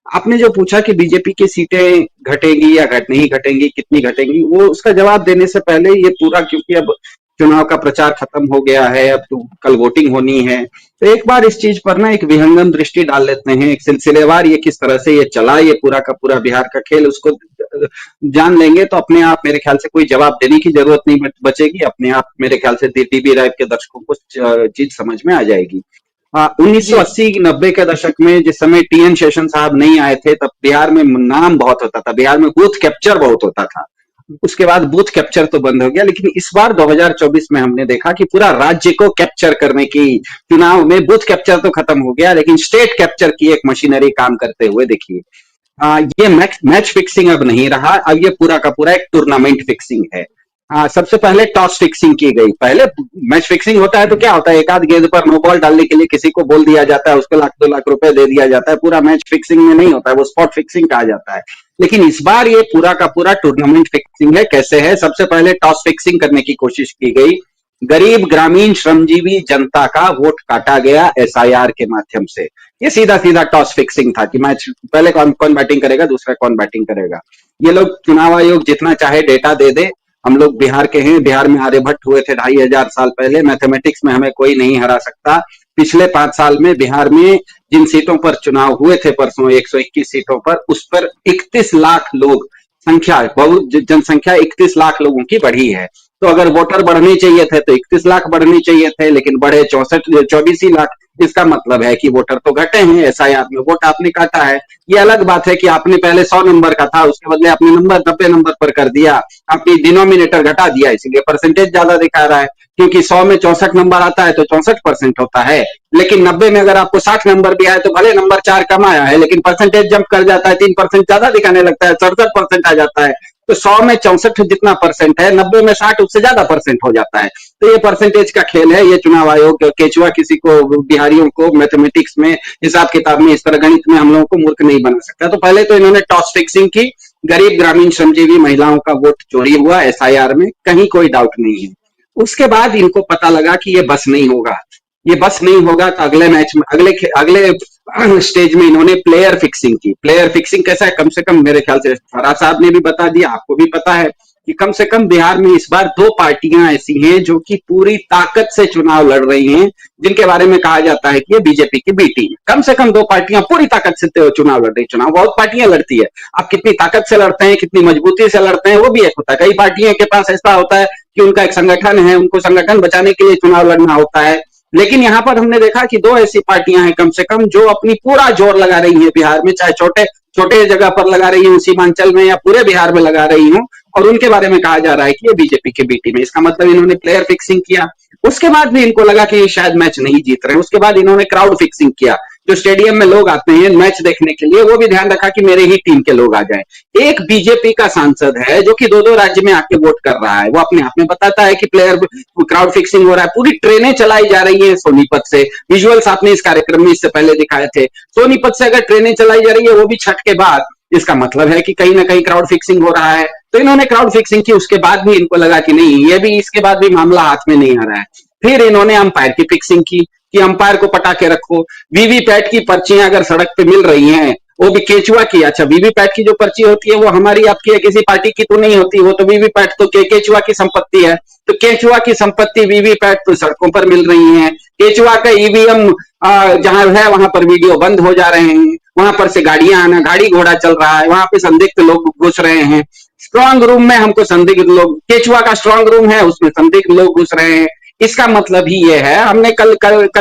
आपने जो पूछा कि बीजेपी की सीटें घटेंगी या नहीं घटेंगी, कितनी घटेंगी, वो उसका जवाब देने से पहले ये पूरा, क्योंकि अब चुनाव का प्रचार खत्म हो गया है, अब तो कल वोटिंग होनी है, तो एक बार इस चीज पर ना एक विहंगम दृष्टि डाल लेते हैं, एक सिलसिलेवार ये किस तरह से ये चला, ये पूरा का पूरा बिहार का खेल, उसको जान लेंगे तो अपने आप मेरे ख्याल से कोई जवाब देने की जरूरत नहीं बचेगी। अपने आप मेरे ख्याल से टीवी राइव के दर्शकों को चीज समझ में आ जाएगी। 1980-90 के दशक में जिस समय टीएन शेषन साहब नहीं आए थे, तब बिहार में नाम बहुत होता था, बिहार में बूथ कैप्चर बहुत होता था। उसके बाद बूथ कैप्चर तो बंद हो गया, लेकिन इस बार 2024 में हमने देखा कि पूरा राज्य को कैप्चर करने की चुनाव में बूथ कैप्चर तो खत्म हो गया, लेकिन स्टेट कैप्चर की एक मशीनरी काम करते हुए देखिए। ये मैच फिक्सिंग अब नहीं रहा, अब ये पूरा का पूरा एक टूर्नामेंट फिक्सिंग है। सबसे पहले टॉस फिक्सिंग की गई। पहले मैच फिक्सिंग होता है तो क्या होता है, एक आध गेंद पर नो बॉल डालने के लिए किसी को बोल दिया जाता है, उसको 1-2 लाख रुपए दे दिया जाता है। पूरा मैच फिक्सिंग में नहीं होता है, वो स्पॉट फिक्सिंग कहा जाता है। लेकिन इस बार ये पूरा का पूरा टूर्नामेंट फिक्सिंग है। कैसे है? सबसे पहले टॉस फिक्सिंग करने की कोशिश की गई। गरीब ग्रामीण श्रमजीवी जनता का वोट काटा गया एसआईआर के माध्यम से। ये सीधा सीधा टॉस फिक्सिंग था कि मैच पहले कौन बैटिंग करेगा, दूसरा कौन बैटिंग करेगा। ये लोग, चुनाव आयोग जितना चाहे डेटा दे दे, हम लोग बिहार के हैं, बिहार में आर्यभट्ट हुए थे 2500 साल पहले, मैथमेटिक्स में हमें कोई नहीं हरा सकता। पिछले 5 साल में बिहार में जिन सीटों पर चुनाव हुए थे परसों, 121 सीटों पर, उस पर 31 लाख लोग जनसंख्या 31 लाख लोगों की बढ़ी है। तो अगर वोटर बढ़ने चाहिए थे तो 31 लाख बढ़ने चाहिए थे, लेकिन बढ़े 24 ही लाख। इसका मतलब है कि वोटर तो घटे हैं, एसआईआर में वोट आपने काटा है। ये अलग बात है कि आपने पहले 100 नंबर का था, उसके बदले आपने नंबर 90 नंबर पर कर दिया, आपने डिनोमिनेटर घटा दिया, इसलिए परसेंटेज ज्यादा दिखा रहा है। क्योंकि 100 में 64 नंबर आता है तो 64% होता है, लेकिन 90 में अगर आपको 60 नंबर भी आए तो भले नंबर 4 कम आया है, लेकिन परसेंटेज जंप कर जाता है, 3% ज्यादा दिखाने लगता है, 67% आ जाता है। तो 100 में 64 जितना परसेंट है, 90 में 60 उससे ज्यादा परसेंट हो जाता है। तो ये परसेंटेज का खेल है। ये चुनाव आयोग केचुआ किसी को, बिहारियों को मैथमेटिक्स में, हिसाब किताब में, इस तरह गणित में हम लोगों को मूर्ख नहीं बना सकता। तो पहले तो इन्होंने टॉस फिक्सिंग की, गरीब ग्रामीण श्रमजीवी महिलाओं का वोट चोरी हुआ एसआईआर में, कहीं कोई डाउट नहीं है। उसके बाद इनको पता लगा कि ये बस नहीं होगा, ये बस नहीं होगा, तो अगले मैच में, अगले स्टेज में इन्होंने प्लेयर फिक्सिंग की। प्लेयर फिक्सिंग कैसा है? कम से कम मेरे ख्याल से फराह साहब ने भी बता दिया, आपको भी पता है कि कम से कम बिहार में इस बार 2 पार्टियां ऐसी हैं जो कि पूरी ताकत से चुनाव लड़ रही हैं, जिनके बारे में कहा जाता है कि ये बीजेपी की बी टीम। कम से कम 2 पार्टियां पूरी ताकत से चुनाव लड़ रही। चुनाव बहुत पार्टियां लड़ती है, आप कितनी ताकत से लड़ते हैं, कितनी मजबूती से लड़ते हैं, वो भी एक होता है। कई पार्टियों के पास ऐसा होता है कि उनका एक संगठन है, उनको संगठन बचाने के लिए चुनाव लड़ना होता है। लेकिन यहां पर हमने देखा कि 2 ऐसी पार्टियां हैं कम से कम जो अपनी पूरा जोर लगा रही हैं बिहार में, चाहे छोटे जगह पर लगा रही हूँ, सीमांचल में या पूरे बिहार में लगा रही हूँ, और उनके बारे में कहा जा रहा है कि ये बीजेपी के बी टीम है। इसका मतलब इन्होंने प्लेयर फिक्सिंग किया। उसके बाद भी इनको लगा कि ये शायद मैच नहीं जीत रहे हैं। उसके बाद इन्होंने क्राउड फिक्सिंग किया। जो स्टेडियम में लोग आते हैं मैच देखने के लिए, वो भी ध्यान रखा कि मेरे ही टीम के लोग आ जाएं। एक बीजेपी का सांसद है जो कि 2-2 राज्य में आके वोट कर रहा है, वो अपने आप में बताता है कि प्लेयर क्राउड फिक्सिंग हो रहा है। पूरी ट्रेनें चलाई जा रही है सोनीपत से, विजुअल्स आपने इस कार्यक्रम में इससे पहले दिखाए थे। सोनीपत से अगर ट्रेनें चलाई जा रही है, वो भी छठ के बाद, इसका मतलब है कि कहीं ना कहीं क्राउड फिक्सिंग हो रहा है। तो इन्होंने क्राउड फिक्सिंग की, उसके बाद भी इनको लगा कि नहीं, ये भी इसके बाद भी मामला हाथ में नहीं आ रहा है। फिर इन्होंने अंपायर की फिक्सिंग की कि अंपायर को पटा के रखो। वीवीपैट की पर्चियां अगर सड़क पे मिल रही हैं, वो भी केचुआ की, अच्छा वीवीपैट की जो पर्ची होती है वो हमारी आपकी या किसी पार्टी की तो नहीं होती, वो तो वीवीपैट तो केचुआ की संपत्ति है। तो केचुआ की संपत्ति वीवीपैट तो सड़कों पर मिल रही है। केचुआ का ईवीएम जहां है वहां पर वीडियो बंद हो जा रहे हैं, वहां पर से गाड़ियां आना, गाड़ी घोड़ा चल रहा है, वहां पे संदिग्ध लोग घुस रहे हैं। स्ट्रांग रूम में हमको संदिग्ध लोग, केचुआ का स्ट्रांग रूम है उसमें संदिग्ध लोग घुस रहे हैं। इसका मतलब ही ये है, हमने कल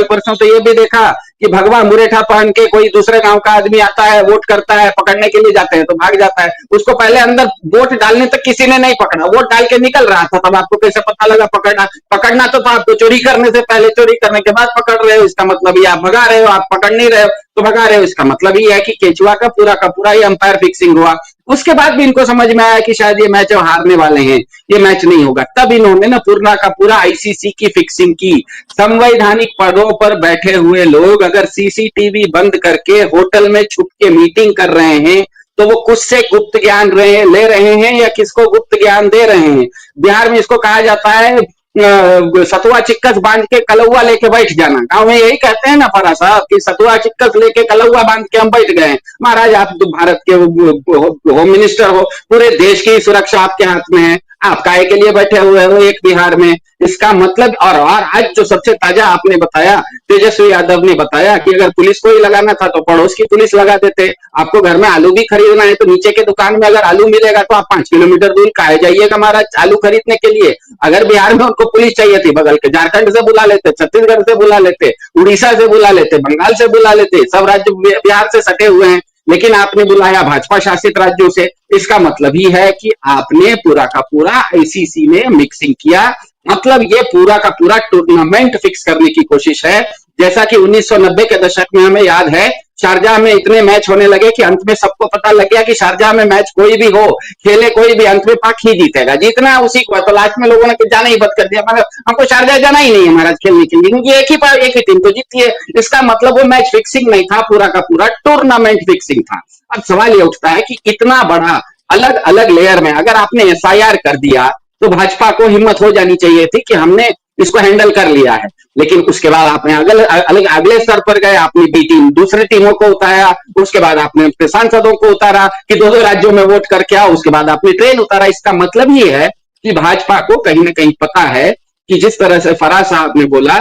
परसों तो ये भी देखा कि भगवा मुरेठा पहन के कोई दूसरे गांव का आदमी आता है, वोट करता है, पकड़ने के लिए जाते हैं तो भाग जाता है। उसको पहले अंदर वोट डालने तक किसी ने नहीं पकड़ा, वोट डाल के निकल रहा था, तब आपको कैसे पता लगा पकड़ना तो था आपको चोरी करने से पहले, चोरी करने के बाद पकड़ रहे हो, इसका मतलब ये आप भगा रहे हो, आप पकड़ नहीं रहे हो तो भगा रहे हो। इसका मतलब ये है कि केचुआ का पूरा ये अंपायर फिक्सिंग हुआ। उसके बाद भी इनको समझ में आया कि शायद ये मैच हारने वाले हैं, ये मैच नहीं होगा, तब इन्होंने ना पूरा का पूरा आईसीसी की फिक्सिंग की। संवैधानिक पदों पर बैठे हुए लोग अगर सीसीटीवी बंद करके होटल में छुप के मीटिंग कर रहे हैं तो वो कुछ से गुप्त ज्ञान ले रहे हैं या किसको गुप्त ज्ञान दे रहे हैं। बिहार में इसको कहा जाता है सतुआ चिक्कस बांध के कलौआ लेके बैठ जाना। गांव में यही कहते हैं ना फरा साहब कि सतुआ चिक्कस लेके कलौआ बांध के हम बैठ गए। महाराज आप तो भारत के होम मिनिस्टर हो, पूरे देश की सुरक्षा आपके हाथ में है, आप काहे के लिए बैठे हुए हो एक बिहार में। इसका मतलब और आज जो सबसे ताजा आपने बताया, तेजस्वी यादव ने बताया कि अगर पुलिस को ही लगाना था तो पड़ोस की पुलिस लगा देते। आपको घर में आलू भी खरीदना है तो नीचे के दुकान में अगर आलू मिलेगा तो आप 5 किलोमीटर दूर काहे जाइएगा महाराज आलू खरीदने के लिए। अगर बिहार में उनको पुलिस चाहिए थी, बगल के झारखंड से बुला लेते, छत्तीसगढ़ से बुला लेते, उड़ीसा से बुला लेते, बंगाल से बुला लेते, सब राज्य बिहार से सटे हुए हैं, लेकिन आपने बुलाया भाजपा शासित राज्यों से। इसका मतलब ही है कि आपने पूरा का पूरा आईसीसी में मिक्सिंग किया। मतलब ये पूरा का पूरा टूर्नामेंट फिक्स करने की कोशिश है। जैसा कि 1990 के दशक में हमें याद है, शारजाह में इतने मैच होने लगे कि अंत में सबको पता लग गया कि शारजाह में मैच कोई भी हो, खेले कोई भी, अंत में पाक ही जीतेगा, जीतना है उसी को। तो लास्ट में लोगों ने जाना ही बंद कर दिया, मतलब हमको शारजाह जाना ही नहीं है महाराज खेलने के लिए, क्योंकि एक ही टीम तो जीती है। इसका मतलब वो मैच फिक्सिंग नहीं था, पूरा का पूरा टूर्नामेंट फिक्सिंग था। अब सवाल ये उठता है कि इतना बड़ा अलग अलग लेयर में अगर आपने एसआईआर कर दिया तो भाजपा को हिम्मत हो जानी चाहिए थी कि हमने इसको हैंडल कर लिया है। लेकिन उसके बाद आपने अगले स्तर पर गए, आपने बी टीम दूसरी टीमों को उतारा, उसके बाद आपने सांसदों को उतारा कि 2-2 राज्यों में वोट करके आओ, उसके बाद आपने ट्रेन उतारा। इसका मतलब ये है कि भाजपा को कहीं ना कहीं पता है कि जिस तरह से फराज साहब ने बोला,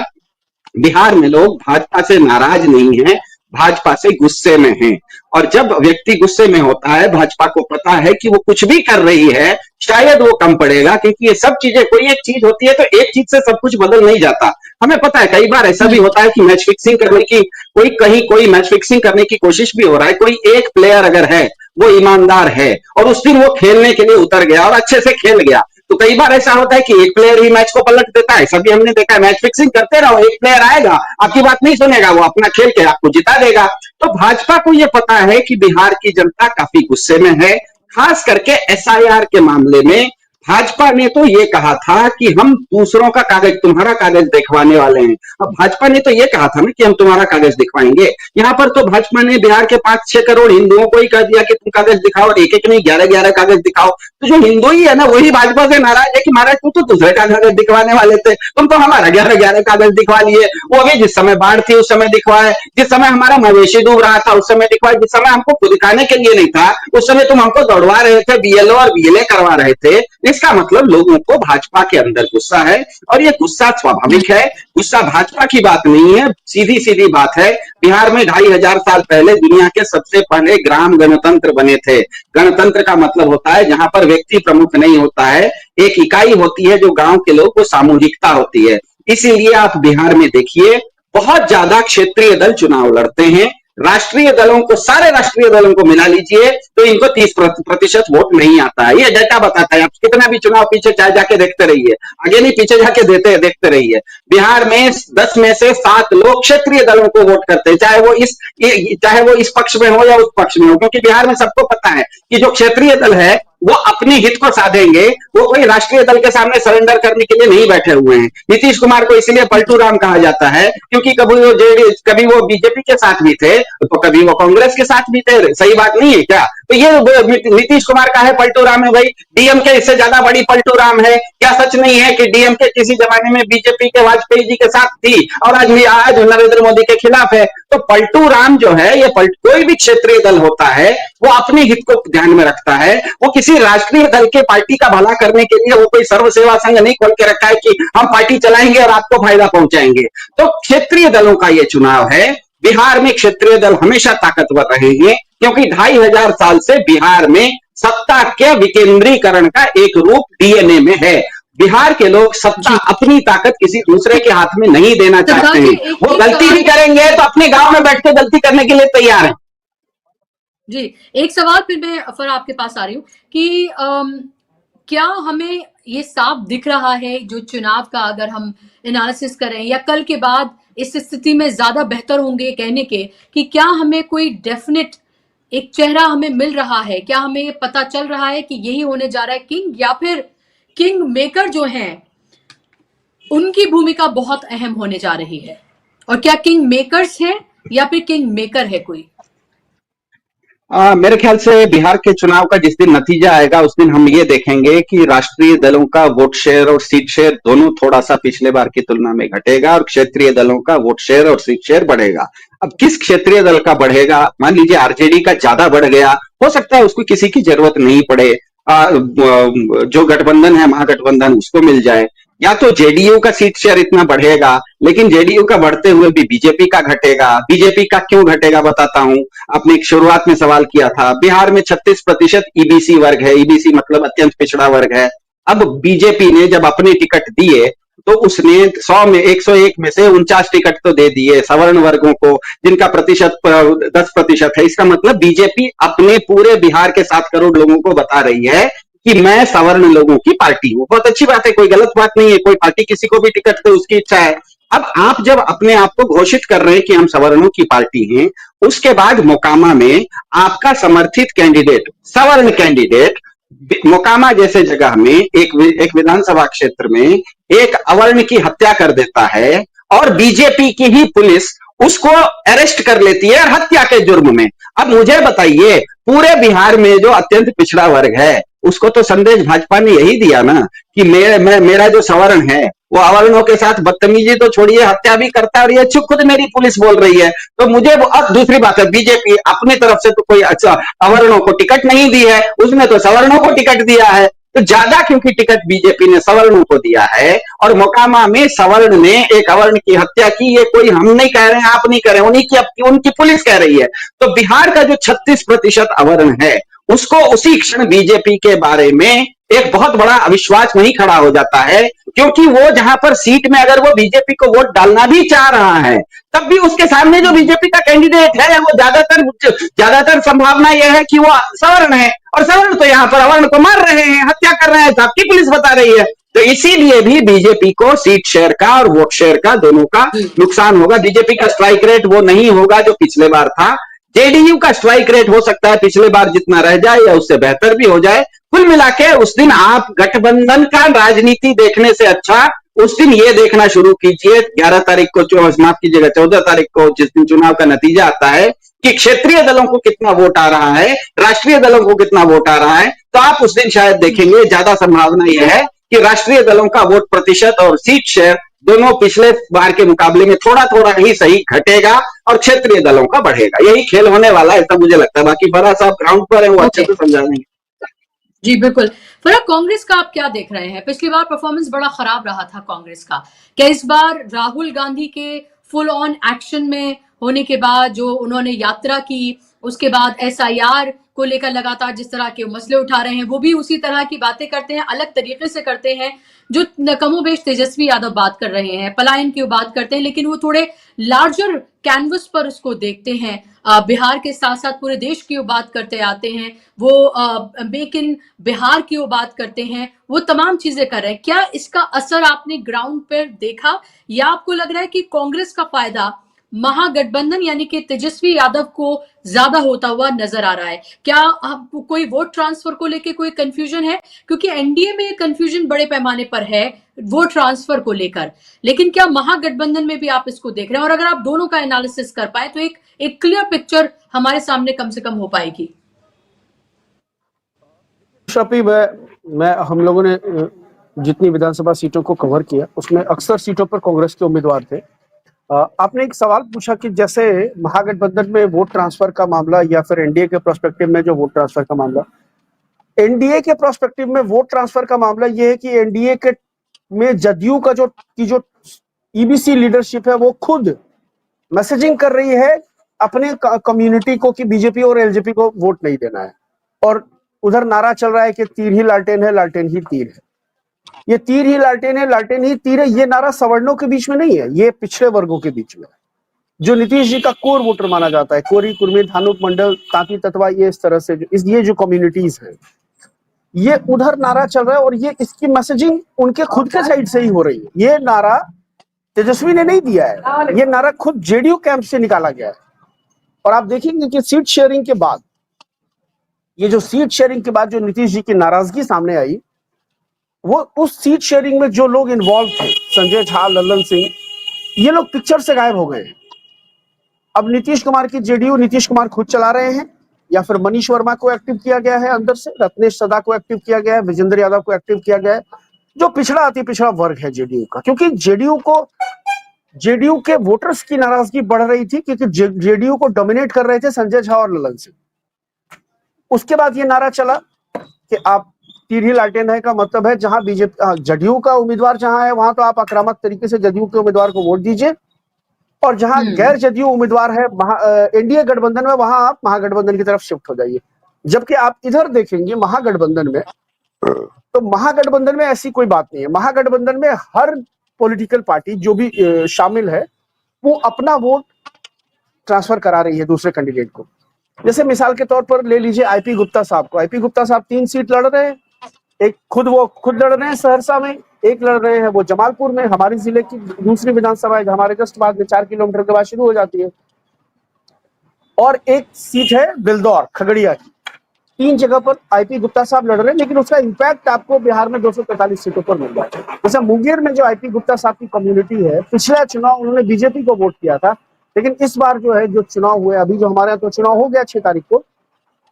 बिहार में लोग भाजपा से नाराज नहीं है, भाजपा से गुस्से में हैं। और जब व्यक्ति गुस्से में होता है, भाजपा को पता है कि वो कुछ भी कर रही है शायद वो कम पड़ेगा, क्योंकि ये सब चीजें, कोई एक चीज होती है तो एक चीज से सब कुछ बदल नहीं जाता। हमें पता है कई बार ऐसा भी होता है कि मैच फिक्सिंग करने की कोई मैच फिक्सिंग करने की कोशिश भी हो रहा है, कोई एक प्लेयर अगर है वो ईमानदार है और उस दिन वो खेलने के लिए उतर गया और अच्छे से खेल गया, तो कई बार ऐसा होता है कि एक प्लेयर ही मैच को पलट देता है। सभी हमने देखा है, मैच फिक्सिंग करते रहो, एक प्लेयर आएगा आपकी बात नहीं सुनेगा, वो अपना खेल के आपको जिता देगा। तो भाजपा को यह पता है कि बिहार की जनता काफी गुस्से में है, खास करके एसआईआर के मामले में। भाजपा ने तो ये कहा था कि हम दूसरों का कागज, तुम्हारा कागज दिखवाने वाले हैं। अब भाजपा ने तो ये कहा था ना कि हम तुम्हारा कागज दिखवाएंगे। यहाँ पर तो भाजपा ने बिहार के 5-6 करोड़ हिंदुओं को ही कह दिया कि तुम कागज दिखाओ, और एक नहीं 11-11 कागज दिखाओ। तो जो हिंदू ही है ना, वही भाजपा से नाराज है कि महाराज तुम तो दूसरे का कागज दिखवाने वाले थे, तुम तो हमारा 11-11 कागज दिखवा लिए। वो भी जिस समय बाढ़ थी उस समय दिखवाए, जिस समय हमारा मवेशी डूब रहा था उस समय दिखवाए, जिस समय हमको खुद दिखाने के लिए नहीं था उस समय तुम हमको दौड़वा रहे थे, बीएलओ और बीएलए करवा रहे थे। इसका मतलब लोगों को भाजपा के अंदर गुस्सा है, और ये गुस्सा स्वाभाविक है। गुस्सा भाजपा की बात नहीं है, सीधी सीधी बात है। बिहार में 2500 साल पहले दुनिया के सबसे पहले ग्राम गणतंत्र बने थे। गणतंत्र का मतलब होता है जहां पर व्यक्ति प्रमुख नहीं होता है, एक इकाई होती है जो गांव के लोग, वो सामूहिकता होती है। इसीलिए आप बिहार में देखिए बहुत ज्यादा क्षेत्रीय दल चुनाव लड़ते हैं। राष्ट्रीय दलों को, सारे राष्ट्रीय दलों को मिला लीजिए तो इनको 30% वोट नहीं आता है। ये डाटा बताता है। आप कितना भी चुनाव पीछे चाहे जाके देखते रहिए, आगे नहीं पीछे जाके देखते रहिए। बिहार में 10 में से 7 लोग क्षेत्रीय दलों को वोट करते हैं, चाहे वो इस पक्ष में हो या उस पक्ष में हो, क्योंकि बिहार में सबको पता है कि जो क्षेत्रीय दल है वो अपने हित को साधेंगे, वो कोई राष्ट्रीय दल के सामने सरेंडर करने के लिए नहीं बैठे हुए हैं। नीतीश कुमार को इसलिए पलटू राम कहा जाता है क्योंकि कभी वो बीजेपी के साथ भी थे, तो कभी वो कांग्रेस के साथ भी थे। सही बात नहीं है क्या? तो ये नीतीश कुमार का है पलटू राम है भाई। डीएमके इससे ज्यादा बड़ी पलटू राम है क्या? सच नहीं है कि डीएमके किसी जमाने में बीजेपी के वाजपेयी जी के साथ थी और आज नरेंद्र मोदी के खिलाफ है? तो पलटू राम जो है, ये कोई भी क्षेत्रीय दल होता है वो अपने हित को ध्यान में रखता है। वो किसी राष्ट्रीय दल के पार्टी का भला करने के लिए वो कोई सर्व सेवा संघ नहीं खोल के रखा है कि हम पार्टी चलाएंगे और आपको फायदा पहुंचाएंगे। तो क्षेत्रीय दलों का ये चुनाव है। बिहार में क्षेत्रीय दल हमेशा ताकतवर रहे हैं क्योंकि 2500 साल से बिहार में सत्ता के विकेंद्रीकरण का एक रूप डीएनए में है। बिहार के लोग सत्ता, अपनी ताकत किसी दूसरे के हाथ में नहीं देना चाहते हैं। वो गलती भी करेंगे तो अपने गांव में बैठ के गलती करने के लिए तैयार हैं। जी, एक सवाल फिर मैं आपके पास आ रही हूँ कि क्या हमें ये साफ दिख रहा है जो चुनाव का अगर हम एनालिसिस करें या कल के बाद इस स्थिति में ज्यादा बेहतर होंगे कहने के, कि क्या हमें कोई डेफिनेट एक चेहरा हमें मिल रहा है? क्या हमें ये पता चल रहा है कि यही होने जा रहा है किंग, या फिर किंग मेकर जो हैं उनकी भूमिका बहुत अहम होने जा रही है? और क्या किंग मेकर्स हैं या फिर किंग मेकर है कोई? मेरे ख्याल से बिहार के चुनाव का जिस दिन नतीजा आएगा उस दिन हम ये देखेंगे कि राष्ट्रीय दलों का वोट शेयर और सीट शेयर दोनों थोड़ा सा पिछले बार की तुलना में घटेगा और क्षेत्रीय दलों का वोट शेयर और सीट शेयर बढ़ेगा। अब किस क्षेत्रीय दल का बढ़ेगा? मान लीजिए आरजेडी का ज्यादा बढ़ गया, हो सकता है उसको किसी की जरूरत नहीं पड़े, जो गठबंधन है महागठबंधन उसको मिल जाए, या तो जेडीयू का सीट शेयर इतना बढ़ेगा, लेकिन जेडीयू का बढ़ते हुए भी बीजेपी का घटेगा। बीजेपी का क्यों घटेगा बताता हूं। आपने एक शुरुआत में सवाल किया था, बिहार में 36% ईबीसी वर्ग है। ईबीसी मतलब अत्यंत पिछड़ा वर्ग है। अब बीजेपी ने जब अपने टिकट दिए तो उसने 100 में 101 में से 49 टिकट तो दे दिए सवर्ण वर्गों को, जिनका प्रतिशत 10% है। इसका मतलब बीजेपी अपने पूरे बिहार के 7 करोड़ लोगों को बता रही है कि मैं सवर्ण लोगों की पार्टी हूं। बहुत अच्छी बात है, कोई गलत बात नहीं है। कोई पार्टी किसी को भी टिकट दे, उसकी इच्छा है। अब आप जब अपने आप को घोषित कर रहे हैं कि हम सवर्णों की पार्टी हैं, उसके बाद मोकामा में आपका समर्थित कैंडिडेट, सवर्ण कैंडिडेट, मोकामा जैसे जगह में एक विधानसभा क्षेत्र में एक अवर्ण की हत्या कर देता है और बीजेपी की ही पुलिस उसको अरेस्ट कर लेती है हत्या के जुर्म में। अब मुझे बताइए, पूरे बिहार में जो अत्यंत पिछड़ा वर्ग है उसको तो संदेश भाजपा ने यही दिया ना कि मेरा जो सवर्ण है वो अवर्णों के साथ बदतमीजी तो छोड़िए, हत्या भी करता है, और ये खुद मेरी पुलिस बोल रही है। तो मुझे वो, अब दूसरी बात है, बीजेपी अपनी तरफ से तो कोई अच्छा अवर्णों को टिकट नहीं दी है, उसने तो सवर्णों को टिकट दिया है। तो ज्यादा क्योंकि टिकट बीजेपी ने सवर्णों को दिया है और मोकामा में सवर्ण ने एक अवर्ण की हत्या की, ये कोई हम नहीं कह रहे हैं, आप नहीं कह रहे हैं, उनकी पुलिस कह रही है। तो बिहार का जो 36% अवर्ण है उसको उसी क्षण बीजेपी के बारे में एक बहुत बड़ा अविश्वास वहीं खड़ा हो जाता है, क्योंकि वो जहां पर सीट में अगर वो बीजेपी को वोट डालना भी चाह रहा है तब भी उसके सामने जो बीजेपी का कैंडिडेट है वो ज्यादातर संभावना यह है कि वो सवर्ण है, और सवर्ण तो यहाँ पर अवर्ण को मार रहे हैं, हत्या कर रहे हैं, आपकी पुलिस बता रही है। तो इसीलिए भी बीजेपी को सीट शेयर का और वोट शेयर का दोनों का नुकसान होगा। बीजेपी का स्ट्राइक रेट वो नहीं होगा जो पिछले बार था। जेडीयू का स्ट्राइक रेट हो सकता है पिछले बार जितना रह जाए या उससे बेहतर भी हो जाए। कुल मिला के उस दिन आप गठबंधन का राजनीति देखने से अच्छा उस दिन ये देखना शुरू कीजिए, 11 तारीख को, माफ कीजिएगा 14 तारीख को, जिस दिन चुनाव का नतीजा आता है, कि क्षेत्रीय दलों को कितना वोट आ रहा है, राष्ट्रीय दलों को कितना वोट आ रहा है। तो आप उस दिन शायद देखेंगे ज्यादा संभावना यह है कि राष्ट्रीय दलों का वोट प्रतिशत और सीट शेयर दोनों पिछले बार के मुकाबले में थोड़ा थोड़ा ही सही घटेगा और क्षेत्रीय दलों का बढ़ेगा। यही खेल होने वाला है, ऐसा मुझे लगता है। बाकी फराह साहब ग्राउंड पर है, वो अच्छे से समझा देंगे। जी बिल्कुल। फराह, कांग्रेस का आप क्या देख रहे हैं? पिछली बार परफॉर्मेंस बड़ा खराब रहा था कांग्रेस का। क्या इस बार राहुल गांधी के फुल ऑन एक्शन में होने के बाद, जो उन्होंने यात्रा की, उसके बाद एसआईआर को लेकर लगातार जिस तरह के मसले उठा रहे हैं, वो भी उसी तरह की बातें करते हैं, अलग तरीके से करते हैं, जो कमोबेश तेजस्वी यादव बात कर रहे हैं, पलायन की बात करते हैं, लेकिन वो थोड़े लार्जर कैनवस पर उसको देखते हैं। बिहार के साथ साथ पूरे देश की वो बात करते आते हैं, वो मेक इन बिहार की वो बात करते हैं, वो तमाम चीजें कर रहे हैं। क्या इसका असर आपने ग्राउंड पर देखा, या आपको लग रहा है कि कांग्रेस का फायदा महागठबंधन यानी कि तेजस्वी यादव को ज्यादा होता हुआ नजर आ रहा है। क्या आपको कोई वोट ट्रांसफर को लेकर कोई कंफ्यूजन है? क्योंकि एनडीए में कंफ्यूजन बड़े पैमाने पर है वोट ट्रांसफर को लेकर, लेकिन क्या महागठबंधन में भी आप इसको देख रहे हैं? और अगर आप दोनों का एनालिसिस कर पाए तो एक क्लियर पिक्चर हमारे सामने कम से कम हो पाएगी। शपी, मैं हम लोगों ने जितनी विधानसभा सीटों को कवर किया उसमें अक्सर सीटों पर कांग्रेस के उम्मीदवार थे। आपने एक सवाल पूछा कि जैसे महागठबंधन में वोट ट्रांसफर का मामला या फिर एनडीए के प्रोस्पेक्टिव में जो वोट ट्रांसफर का मामला, एनडीए के प्रोस्पेक्टिव में वोट ट्रांसफर का मामला ये है कि एनडीए के में जदयू का जो ईबीसी लीडरशिप है वो खुद मैसेजिंग कर रही है अपने कम्युनिटी को कि बीजेपी और एलजेपी को वोट नहीं देना है, और उधर नारा चल रहा है कि तीर ही लालटेन है, लालटेन ही तीर है। ये तीर ही लालटेन है, लालटेन ही तीर है, ये नारा सवर्णों के बीच में नहीं है, ये पिछड़े वर्गों के बीच में है, जो नीतीश जी का कोर वोटर माना जाता है। कोरी, कुर्मी, धानुक, मंडल, तांती, ततवा, ये इस तरह से ये जो कम्युनिटीज हैं, ये उधर नारा चल रहा है और ये इसकी मैसेजिंग उनके खुद के साइड से ही हो रही है। ये नारा तेजस्वी ने नहीं दिया है, ये नारा खुद जेडीयू कैंप से निकाला गया है। और आप देखेंगे कि सीट शेयरिंग के बाद, ये जो सीट शेयरिंग के बाद जो नीतीश जी की नाराजगी सामने आई, वो उस सीट शेयरिंग में जो लोग इन्वॉल्व थे, संजय झा, लल्लन सिंह, ये लोग पिक्चर से गायब हो गए। अब नीतीश कुमार की जेडीयू नीतीश कुमार खुद चला रहे हैं, या फिर मनीष वर्मा को एक्टिव किया गया है अंदर से, रत्नेश सदा को एक्टिव किया गया है, विजेंद्र यादव को एक्टिव किया गया है, जो पिछड़ा अति पिछड़ा वर्ग है जेडीयू का। क्योंकि जेडीयू के वोटर्स की नाराजगी बढ़ रही थी, क्योंकि जेडीयू को डोमिनेट कर रहे थे संजय झा और लल्लन सिंह। उसके बाद ये नारा चला कि आप तीर ही लालटेन है का मतलब है जहां बीजेपी जदयू का उम्मीदवार जहां है वहां तो आप आक्रामक तरीके से जदयू के उम्मीदवार को वोट दीजिए, और जहां गैर जदयू उम्मीदवार है एनडीए गठबंधन में, वहां आप महागठबंधन की तरफ शिफ्ट हो जाइए। जबकि आप इधर देखेंगे महागठबंधन में, तो महागठबंधन में ऐसी कोई बात नहीं है। महागठबंधन में हर पॉलिटिकल पार्टी जो भी शामिल है वो अपना वोट ट्रांसफर करा रही है दूसरे कैंडिडेट को। जैसे मिसाल के तौर पर ले लीजिए आईपी गुप्ता साहब को। आईपी गुप्ता साहब 3 सीट लड़ रहे हैं, एक खुद लड़ रहे हैं सहरसा में, एक लड़ रहे हैं वो जमालपुर में, हमारे जिले की दूसरी विधानसभा है हमारे जस्ट बाद में 4 किलोमीटर के बाद शुरू हो जाती है, और एक सीट है बिलदौर खगड़िया की। 3 जगह पर आईपी गुप्ता साहब लड़ रहे हैं, लेकिन उसका इंपैक्ट आपको बिहार में 243 सीटों पर मिल रहा है। जैसे मुंगेर में जो आईपी गुप्ता साहब की कम्युनिटी है, पिछला चुनाव उन्होंने बीजेपी को वोट किया था, लेकिन इस बार जो है जो चुनाव हुए, अभी जो हमारे यहाँ तो चुनाव हो गया 6 तारीख को,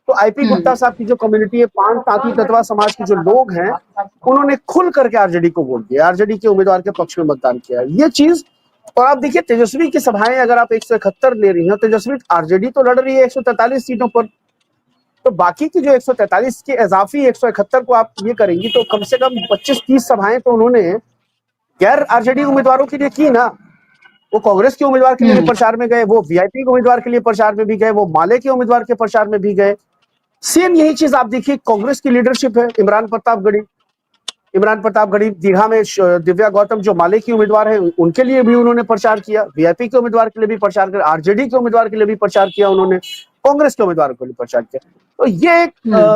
तो आईपी गुप्ता साहब की जो कम्युनिटी है, पान तांती ततवा समाज के जो लोग हैं, उन्होंने खुल करके आरजेडी को वोट दिया, आरजेडी के उम्मीदवार के पक्ष में मतदान किया। ये चीज, और आप देखिए तेजस्वी की सभाएं अगर आप 171 ले रही हैं, तेजस्वी आरजेडी तो लड़ रही है 143 सीटों पर, तो बाकी की जो 143 के इजाफी 171 को आप ये करेंगी तो कम से कम 25-30 सभाएं तो उन्होंने गैर आरजेडी उम्मीदवारों के लिए की ना। वो कांग्रेस के उम्मीदवार के लिए भी प्रचार में गए, वो वीआईपी के उम्मीदवार के लिए प्रचार में भी गए, वो माले के उम्मीदवार के प्रचार में भी गए। सेम यही चीज आप देखिए कांग्रेस की लीडरशिप है, इमरान प्रतापगढ़ी दीघा में दिव्या गौतम जो माले की उम्मीदवार है, उनके लिए भी उन्होंने प्रचार किया, वीआईपी के उम्मीदवार के लिए भी प्रचार किया, आरजेडी के उम्मीदवार के लिए भी प्रचार किया उन्होंने, कांग्रेस के उम्मीदवार के लिए प्रचार किया। तो ये एक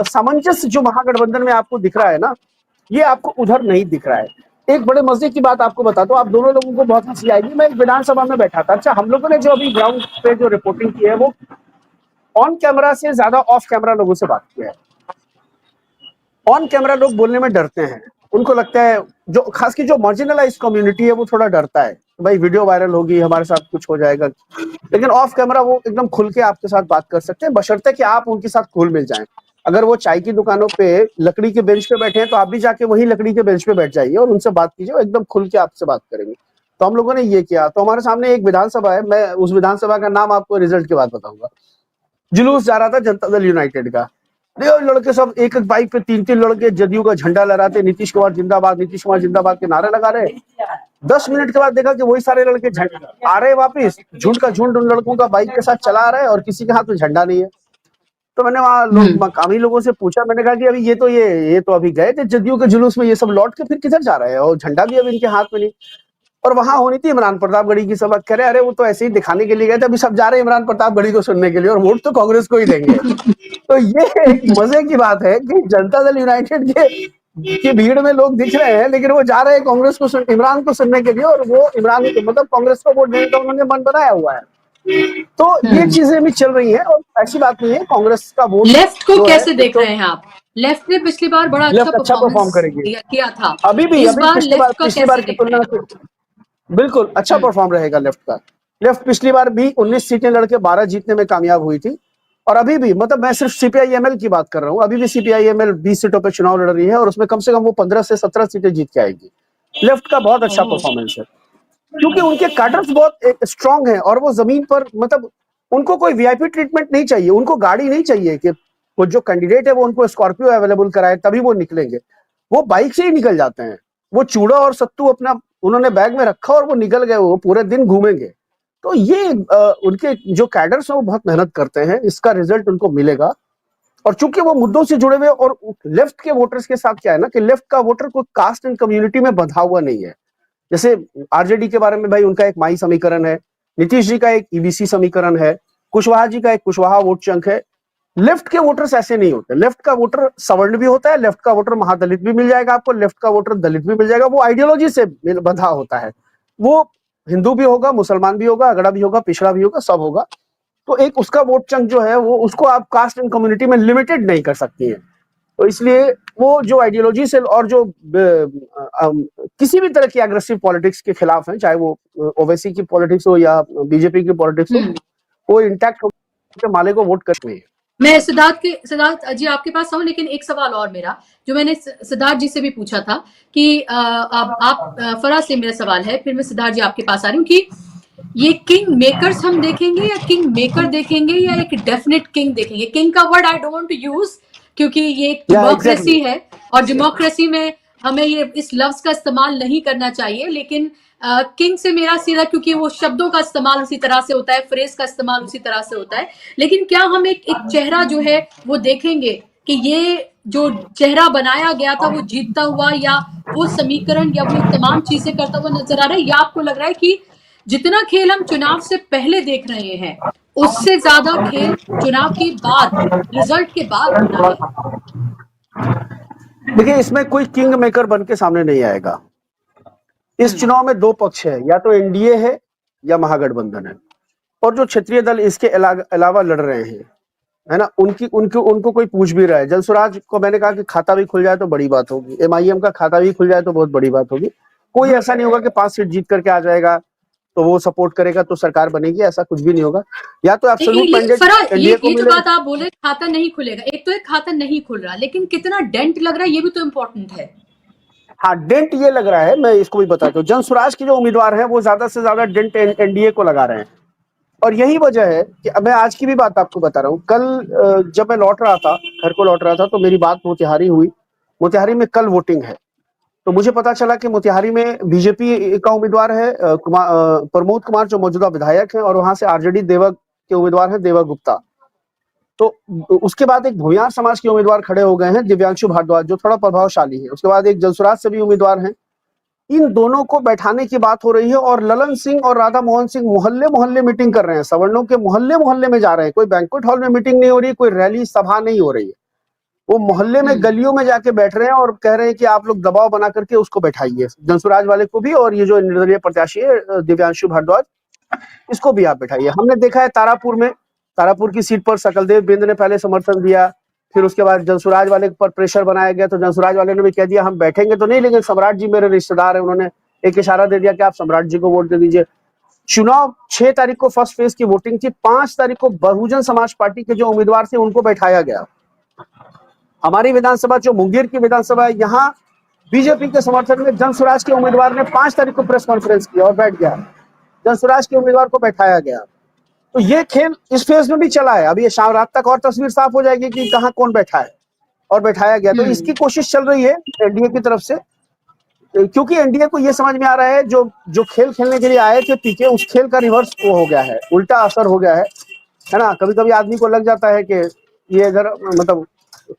सामंजस्य जो महागठबंधन में आपको दिख रहा है ना, ये आपको उधर नहीं दिख रहा है। एक बड़े मजे की बात आपको बता दो, आप दोनों लोगों को बहुत हंसी आएगी। मैं एक विधानसभा में बैठा था, अच्छा हम लोगों ने जो अभी ग्राउंड पे जो रिपोर्टिंग की है वो ऑन कैमरा से ज्यादा ऑफ कैमरा लोगों से बात किया है। ऑन कैमरा लोग बोलने में डरते हैं, उनको लगता है, जो खास की जो मार्जिनलाइज कम्युनिटी है वो थोड़ा डरता है, भाई वीडियो वायरल होगी, हमारे साथ कुछ हो जाएगा। लेकिन ऑफ कैमरा वो एकदम खुल के आपके साथ बात कर सकते हैं, बशर्ते कि आप उनके साथ खुल मिल जाएं। अगर वो चाय की दुकानों पे लकड़ी के बेंच पे बैठे हैं तो आप भी जाके वही लकड़ी के बेंच पे बैठ जाइए और उनसे बात कीजिए, एकदम खुल के आपसे बात करेंगे। तो हम लोगों ने ये किया। तो हमारे सामने एक विधानसभा है, मैं उस विधानसभा का नाम आपको रिजल्ट के बाद बताऊंगा। जुलूस जा रहा था जनता दल यूनाइटेड का, लड़के सब एक एक बाइक पे 3-3 लड़के जदयू का झंडा लहराते, नीतीश कुमार जिंदाबाद के नारे लगा रहे। 10 मिनट के बाद देखा कि वही सारे लड़के आ रहे वापिस, झुंड का झुंड उन लड़कों का बाइक के साथ चला रहे और किसी के हाथ में झंडा नहीं है। तो मैंने वहां मकामी लोगों से पूछा, मैंने कहा कि अभी ये तो अभी गए थे जदयू के जुलूस में, ये सब लौट के फिर किधर जा रहे हैं और झंडा भी अभी इनके हाथ में नहीं। और वहां होनी थी इमरान प्रतापगढ़ी की सभा, कह रहे अरे वो तो ऐसे ही दिखाने के लिए गए थे, अभी सब जा रहे हैं इमरान प्रतापगढ़ी को सुनने के लिए और वोट तो कांग्रेस को ही देंगे। तो ये एक मजे की बात है कि जनता दल यूनाइटेड के भीड़ में लोग दिख रहे हैं, लेकिन वो जा रहे हैं कांग्रेस को इमरान को सुनने के लिए, और वो इमरान मतलब कांग्रेस को वोट देने का उन्होंने मन बनाया हुआ है। तो ये चीजें भी चल रही हैं और ऐसी बात नहीं है कांग्रेस का वोट लेफ्ट को जो कैसे है देख तो रहे हैं आप? लेफ्ट ने पिछली बार बड़ा अच्छा लेफ्ट अच्छा परफॉर्म परफॉर्मेंस करेगी किया था। अभी इस बार लेफ्ट का पिछली कैसे बार की देख रहे तुलना हैं? से बिल्कुल अच्छा परफॉर्म रहेगा लेफ्ट का। लेफ्ट पिछली बार भी 19 सीटें लड़के 12 जीतने में कामयाब हुई थी और अभी भी मतलब मैं सिर्फ सीपीआईएमएल की बात कर रहा हूँ, अभी भी सीपीआईएमएल 20 सीटों पर चुनाव लड़ रही है और उसमें कम से कम वो 15 से 17 सीटें जीत के आएगी। लेफ्ट का बहुत अच्छा परफॉर्मेंस है क्योंकि उनके कैडर्स बहुत स्ट्रांग हैं और वो जमीन पर मतलब उनको कोई वीआईपी ट्रीटमेंट नहीं चाहिए, उनको गाड़ी नहीं चाहिए कि वो जो कैंडिडेट है वो उनको स्कॉर्पियो अवेलेबल कराए तभी वो निकलेंगे, वो बाइक से ही निकल जाते हैं। वो चूड़ा और सत्तू अपना उन्होंने बैग में रखा और वो निकल गए, वो पूरे दिन घूमेंगे। तो ये उनके जो कैडर्स हैं वो बहुत मेहनत करते हैं, इसका रिजल्ट उनको मिलेगा। और चूंकि वो मुद्दों से जुड़े हुए और लेफ्ट के वोटर्स के साथ क्या है ना कि लेफ्ट का वोटर कोई कास्ट एंड कम्युनिटी में बंधा हुआ नहीं है। जैसे आरजेडी के बारे में भाई उनका एक माई समीकरण है, नीतीश जी का एक ईबीसी समीकरण है, कुशवाहा जी का एक कुशवाहा वोट चंक है। लेफ्ट के वोटर्स ऐसे नहीं होते, लेफ्ट का वोटर सवर्ण भी होता है, लेफ्ट का वोटर महादलित भी मिल जाएगा आपको, लेफ्ट का वोटर दलित भी मिल जाएगा, वो आइडियोलॉजी से बंधा होता है। वो हिंदू भी होगा, मुसलमान भी होगा, अगड़ा भी होगा, पिछड़ा भी होगा, सब होगा। तो एक उसका वोट चंक जो है वो उसको आप कास्ट एंड कम्युनिटी में लिमिटेड नहीं कर सकती है। तो इसलिए वो जो आइडियोलॉजी से और जो किसी भी तरह की एग्रेसिव पॉलिटिक्स के खिलाफ हैं, चाहे वो ओवैसी की पॉलिटिक्स हो या बीजेपी की पॉलिटिक्स हो, वो इंटैक्ट होकर माले को वोट करनी है। मैं सिद्धार्थ जी आपके पास आऊं, लेकिन एक सवाल और मेरा जो मैंने सिद्धार्थ जी से भी पूछा था कि अब आप फराज से मेरा सवाल है, फिर मैं सिद्धार्थ जी आपके पास आ रही हूँ कि ये किंग मेकर्स हम देखेंगे या किंग मेकर देखेंगे या एक डेफिनेट किंग देखेंगे? किंग का वर्ड आई डोंट यूज क्योंकि ये एक डेमोक्रेसी है और डेमोक्रेसी में हमें ये इस लफ्ज का इस्तेमाल नहीं करना चाहिए, लेकिन किंग से मेरा सीधा क्योंकि वो शब्दों का इस्तेमाल उसी तरह से होता है, फ्रेज का इस्तेमाल उसी तरह से होता है, लेकिन क्या हम एक चेहरा जो है वो देखेंगे कि ये जो चेहरा बनाया गया था वो जीतता हुआ या वो समीकरण या वो तमाम चीजें करता हुआ नजर आ रहा है, या आपको लग रहा है कि जितना खेल हम चुनाव से पहले देख रहे हैं उससे ज्यादा खेल चुनाव के बाद, रिजल्ट के बाद होना है? देखिए इसमें कोई किंग मेकर बन के सामने नहीं आएगा। इस चुनाव में दो पक्ष है, या तो एनडीए है या महागठबंधन है, और जो क्षेत्रीय दल इसके अलावा लड़ रहे हैं, है ना, उनको कोई पूछ भी रहा है। जनसुराज को मैंने कहा कि खाता भी खुल जाए तो बड़ी बात होगी, एमआईएम का खाता भी खुल जाए तो बहुत बड़ी बात होगी। कोई ऐसा नहीं होगा कि 5 सीट जीत करके आ जाएगा तो वो सपोर्ट करेगा तो सरकार बनेगी, ऐसा कुछ भी नहीं होगा। या तो एब्सोल्यूट मैंडेट एनडीए को ये जो मिलेगा। बात आप बोले खाता नहीं खुलेगा, एक तो एक खाता नहीं खुल रहा, लेकिन कितना डेंट लग रहा है ये भी तो इम्पोर्टेंट है। हाँ, डेंट ये लग रहा है, मैं इसको भी बताता हूँ। जनसुराज के जो उम्मीदवार हैं वो ज्यादा से ज्यादा डेंट एनडीए को लगा रहे हैं, और यही वजह है कि मैं आज की भी बात आपको बता रहा हूँ। कल जब मैं लौट रहा था, घर को लौट रहा था, तो मेरी बात मोतिहारी हुई। मोतिहारी में कल वोटिंग है, तो मुझे पता चला कि मोतिहारी में बीजेपी का उम्मीदवार है प्रमोद कुमार जो मौजूदा विधायक हैं, और वहां से आरजेडी देवग के उम्मीदवार हैं देवक गुप्ता। तो उसके बाद एक भूमियार समाज के उम्मीदवार खड़े हो गए हैं, दिव्यांशु भारद्वाज, जो थोड़ा प्रभावशाली है। उसके बाद एक जनसुराज से भी उम्मीदवार हैं। इन दोनों को बैठाने की बात हो रही है, और ललन सिंह और राधा मोहन सिंह मोहल्ले मोहल्ले मीटिंग कर रहे हैं, सवर्णों के मोहल्ले मोहल्ले में जा रहे हैं। कोई बैंक्वेट हॉल में मीटिंग नहीं हो रही, कोई रैली सभा नहीं हो रही है, वो मोहल्ले में गलियों में जाके बैठ रहे हैं और कह रहे हैं कि आप लोग दबाव बना करके उसको बैठाइए, जनसुराज वाले को भी, और ये जो निर्दलीय प्रत्याशी है दिव्यांशु भारद्वाज, इसको भी आप बैठाइए। हमने देखा है तारापुर में, तारापुर की सीट पर सकलदेव बिंद ने पहले समर्थन दिया, फिर उसके बाद जनसुराज वाले पर प्रेशर बनाया गया, तो जनसुराज वाले ने भी कह दिया हम बैठेंगे तो नहीं, लेकिन सम्राट जी मेरे रिश्तेदार है, उन्होंने एक इशारा दे दिया कि आप सम्राट जी को वोट दे दीजिए। चुनाव 6 तारीख को फर्स्ट फेज की वोटिंग थी, 5 तारीख को बहुजन समाज पार्टी के जो उम्मीदवार थे उनको बैठाया गया। हमारी विधानसभा जो मुंगेर की विधानसभा है, यहाँ बीजेपी के समर्थन में जनसुराज के उम्मीदवार ने 5 तारीख को प्रेस कॉन्फ्रेंस किया और बैठ गया, जनसुराज के उम्मीदवार को बैठाया गया। तो ये खेल इस फेज में भी चला है। अभी ये शाम रात तक और तस्वीर साफ हो जाएगी कि कहाँ कौन बैठा है और बैठाया गया। तो इसकी कोशिश चल रही है एनडीए की तरफ से, क्योंकि एनडीए को ये समझ में आ रहा है जो खेल खेलने के लिए आए थे पीके, उस खेल का रिवर्स वो हो गया है, उल्टा असर हो गया है ना। कभी कभी आदमी को लग जाता है कि ये इधर मतलब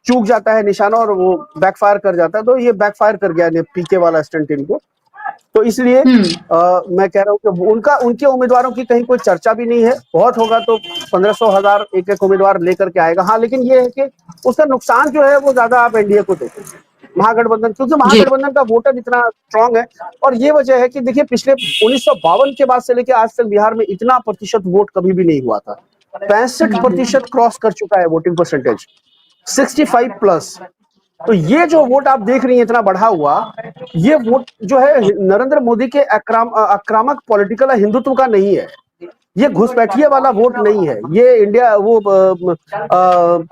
चूक जाता है निशाना और वो बैकफायर कर जाता है, तो ये बैकफायर कर गया पीके वाला स्टंट इनको। तो इसलिए मैं कह रहा हूँ कि उनके उम्मीदवारों की कहीं कोई चर्चा भी नहीं है। बहुत होगा तो 1500-1000 एक उम्मीदवार लेकर के आएगा। हाँ, लेकिन ये है कि उसका नुकसान जो है वो ज्यादा आप एनडीए को देखें। महागठबंधन, क्योंकि महागठबंधन का वोटर इतना स्ट्रांग है। और ये वजह है कि देखिए पिछले 1952 के बाद से लेकर आज तक बिहार में इतना प्रतिशत वोट कभी भी नहीं हुआ था। 65% क्रॉस कर चुका है वोटिंग परसेंटेज, 65+। तो ये जो वोट आप देख रही हैं इतना बढ़ा हुआ, ये वोट जो है नरेंद्र मोदी के आक्रामक पॉलिटिकल हिंदुत्व का नहीं है, ये घुसपैठिए वाला वोट नहीं है, ये इंडिया वो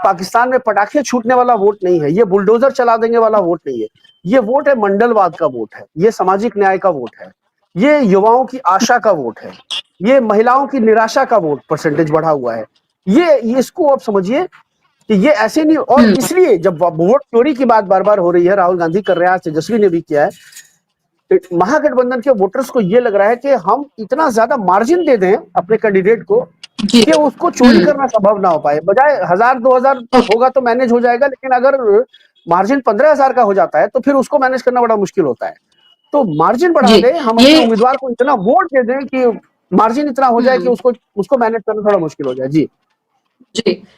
पाकिस्तान में पटाखे छूटने वाला वोट नहीं है, ये बुलडोजर चला देंगे वाला वोट नहीं है। ये वोट है मंडलवाद का वोट है, ये सामाजिक न्याय का वोट है, ये युवाओं की आशा का वोट है, ये महिलाओं की निराशा का वोट परसेंटेज बढ़ा हुआ है। ये इसको आप समझिए कि ये ऐसे नहीं। और इसलिए जब वोट चोरी की बात बार बार हो रही है, राहुल गांधी कर रहे हैं, तेजस्वी ने भी किया है, महागठबंधन के वोटर्स को ये लग रहा है कि हम इतना ज्यादा मार्जिन दे दें अपने कैंडिडेट को कि उसको चोरी करना संभव ना हो पाए। बजाय 1000-2000 होगा तो मैनेज हो जाएगा, लेकिन अगर मार्जिन 15,000 का हो जाता है तो फिर उसको मैनेज करना बड़ा मुश्किल होता है। तो मार्जिन बढ़ा दें, हम अपने उम्मीदवार को इतना वोट दे दें कि मार्जिन इतना हो जाए कि उसको मैनेज करना थोड़ा मुश्किल हो जाए। जी,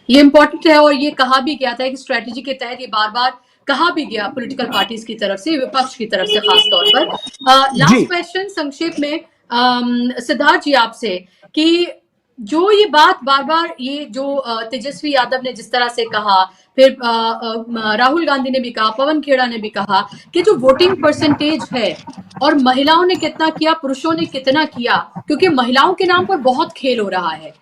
ये इम्पोर्टेंट है। और ये कहा भी गया था कि स्ट्रेटेजी के तहत ये बार बार कहा भी गया पॉलिटिकल पार्टीज की तरफ से, विपक्ष की तरफ से खास तौर पर। लास्ट क्वेश्चन संक्षेप में सिद्धार्थ जी आपसे, कि जो ये बात बार बार ये जो तेजस्वी यादव ने जिस तरह से कहा, फिर राहुल गांधी ने भी कहा, पवन खेड़ा ने भी कहा कि जो वोटिंग परसेंटेज है और महिलाओं ने कितना किया, पुरुषों ने कितना किया, क्योंकि महिलाओं के नाम पर बहुत खेल हो रहा है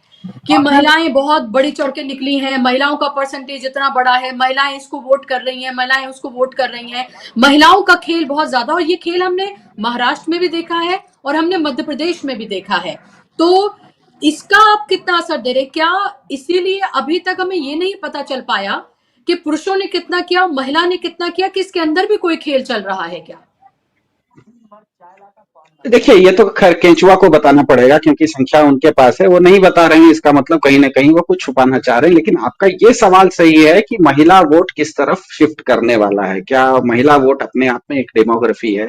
कि महिलाएं बहुत बड़ी चढ़ के निकली हैं, महिलाओं का परसेंटेज इतना बड़ा है, महिलाएं इसको वोट कर रही हैं, महिलाएं उसको वोट कर रही हैं, महिलाओं का खेल बहुत ज्यादा। और ये खेल हमने महाराष्ट्र में भी देखा है और हमने मध्य प्रदेश में भी देखा है। तो इसका आप कितना असर दे रहे? क्या इसीलिए अभी तक हमें ये नहीं पता चल पाया कि पुरुषों ने कितना किया, महिला ने कितना किया, कि इसके अंदर भी कोई खेल चल रहा है क्या? देखिए, ये तो खैर केंचुआ को बताना पड़ेगा, क्योंकि संख्या उनके पास है, वो नहीं बता रहे हैं, इसका मतलब कहीं ना कहीं वो कुछ छुपाना चाह रहे हैं। लेकिन आपका ये सवाल सही है कि महिला वोट किस तरफ शिफ्ट करने वाला है। क्या महिला वोट अपने आप में एक डेमोग्राफी है?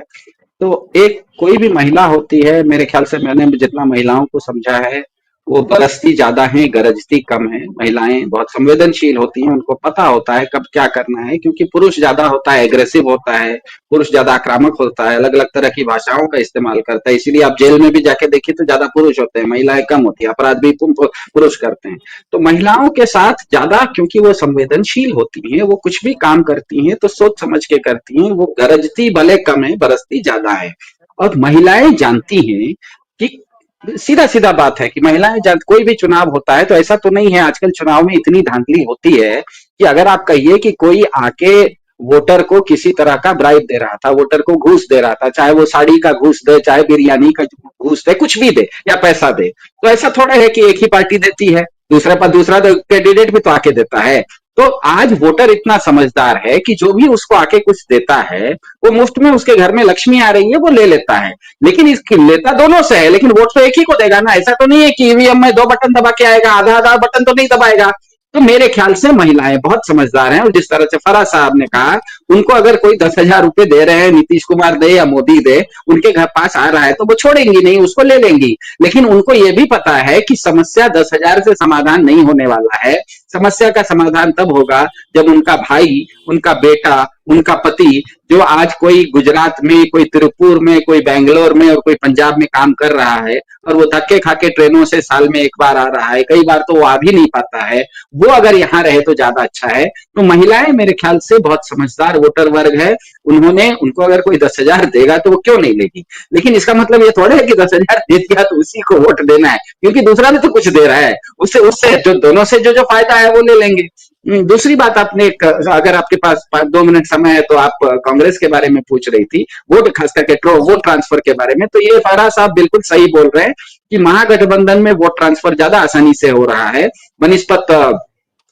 तो एक कोई भी महिला होती है, मेरे ख्याल से मैंने जितना महिलाओं को समझा है, वो बरसती ज्यादा है, गरजती कम है। महिलाएं बहुत संवेदनशील होती हैं, उनको पता होता है कब क्या करना है, क्योंकि पुरुष ज्यादा होता है, एग्रेसिव होता है, पुरुष ज्यादा आक्रामक होता है, अलग अलग तरह की भाषाओं का इस्तेमाल करता है। इसीलिए आप जेल में भी जाके देखिए तो ज्यादा पुरुष होते हैं, महिलाएं कम होती है, अपराध भी पुरुष करते हैं। तो महिलाओं के साथ ज्यादा, क्योंकि वो संवेदनशील होती हैं, वो कुछ भी काम करती हैं तो सोच समझ के करती हैं, वो गरजती भले कम है, बरसती ज्यादा है। और महिलाएं जानती हैं कि सीधा सीधा बात है कि महिलाएं जब कोई भी चुनाव होता है, तो ऐसा तो नहीं है, आजकल चुनाव में इतनी धांधली होती है कि अगर आप कहिए कि कोई आके वोटर को किसी तरह का ब्राइब दे रहा था, वोटर को घूस दे रहा था, चाहे वो साड़ी का घूस दे, चाहे बिरयानी का घूस दे, कुछ भी दे या पैसा दे, तो ऐसा थोड़ा है कि एक ही पार्टी देती है, दूसरा कैंडिडेट भी तो आके देता है। तो आज वोटर इतना समझदार है कि जो भी उसको आके कुछ देता है, वो मुफ्त में, उसके घर में लक्ष्मी आ रही है, वो ले लेता है। लेकिन इसकी लेता दोनों से है, लेकिन वोट तो एक ही को देगा ना। ऐसा तो नहीं है कि ईवीएम में 2 बटन दबा के आएगा, आधा आधा बटन तो नहीं दबाएगा। तो मेरे ख्याल से महिलाएं बहुत समझदार हैं, और जिस तरह से फराज साहब ने कहा, उनको अगर कोई 10,000 रुपए दे रहे हैं, नीतीश कुमार दे या मोदी दे, उनके घर पास आ रहा है तो वो छोड़ेंगी नहीं, उसको ले लेंगी। लेकिन उनको ये भी पता है कि समस्या 10,000 से समाधान नहीं होने वाला है। समस्या का समाधान तब होगा जब उनका भाई, उनका बेटा, उनका पति, जो आज कोई गुजरात में, कोई तिरुपुर में, कोई बेंगलोर में और कोई पंजाब में काम कर रहा है, और वो धक्के खाके ट्रेनों से साल में एक बार आ रहा है, कई बार तो वो आ भी नहीं पाता है, वो अगर यहाँ रहे तो ज्यादा अच्छा है। तो महिलाएं मेरे ख्याल से बहुत समझदार वोटर वर्ग है। उनको अगर कोई 10,000 देगा तो वो क्यों नहीं लेगी। लेकिन इसका मतलब ये थोड़ा है कि 10,000 दे दिया तो उसी को वोट देना है, क्योंकि दूसरा भी तो कुछ दे रहा है, उससे जो दोनों से जो फायदा है वो ले लेंगे। दूसरी बात, आपने अगर आपके पास 2 मिनट समय है तो आप कांग्रेस के बारे में पूछ रही थी, वोट खास करके वोट ट्रांसफर के बारे में। तो ये फराज साहब बिल्कुल सही बोल रहे हैं कि महागठबंधन में वोट ट्रांसफर ज्यादा आसानी से हो रहा है बनिस्पत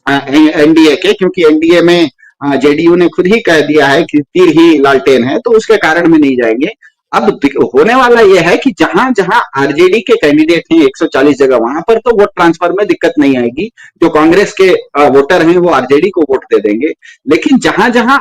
एनडीए के, क्योंकि एनडीए में जेडीयू ने खुद ही कह दिया है कि तीर ही लालटेन है, तो उसके कारण में नहीं जाएंगे। अब होने वाला यह है कि जहां जहां आरजेडी के कैंडिडेट हैं 140 जगह, वहां पर तो वोट ट्रांसफर में दिक्कत नहीं आएगी, जो कांग्रेस के वोटर हैं वो आरजेडी को वोट दे देंगे। लेकिन जहां जहां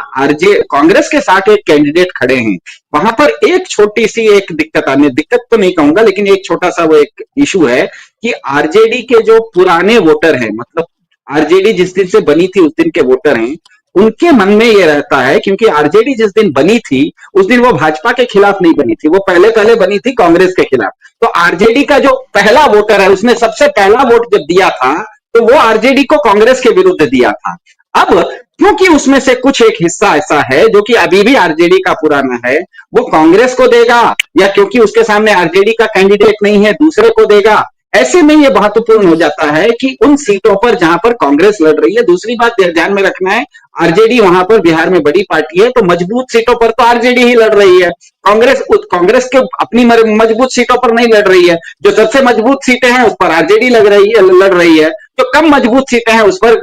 कांग्रेस के 61 कैंडिडेट खड़े हैं, वहां पर एक छोटी सी एक दिक्कत तो नहीं कहूंगा, लेकिन एक छोटा सा वो एक इशू है कि आरजेडी के जो पुराने वोटर हैं, मतलब आरजेडी जिस दिन से बनी थी उस दिन के वोटर हैं, उनके मन में ये रहता है, क्योंकि आरजेडी जिस दिन बनी थी उस दिन वो भाजपा के खिलाफ नहीं बनी थी, वो पहले बनी थी कांग्रेस के खिलाफ। तो आरजेडी का जो पहला वोटर है उसने सबसे पहला वोट जब दिया था तो वो आरजेडी को कांग्रेस के विरुद्ध दिया था। अब क्योंकि उसमें से कुछ एक हिस्सा ऐसा है जो कि अभी भी आरजेडी का पुराना है, वो कांग्रेस को देगा या क्योंकि उसके सामने आरजेडी का कैंडिडेट नहीं है दूसरे को देगा, ऐसे में ये महत्वपूर्ण हो जाता है कि उन सीटों पर जहां पर कांग्रेस लड़ रही है। दूसरी बात ध्यान में रखना है, आरजेडी वहां पर बिहार में बड़ी पार्टी है, तो मजबूत सीटों पर तो आरजेडी ही लड़ रही है। कांग्रेस के अपनी मजबूत सीटों पर नहीं लड़ रही है। जो सबसे मजबूत सीटें हैं उस पर आरजेडी लड़ रही है। जो कम मजबूत सीटें हैं उस पर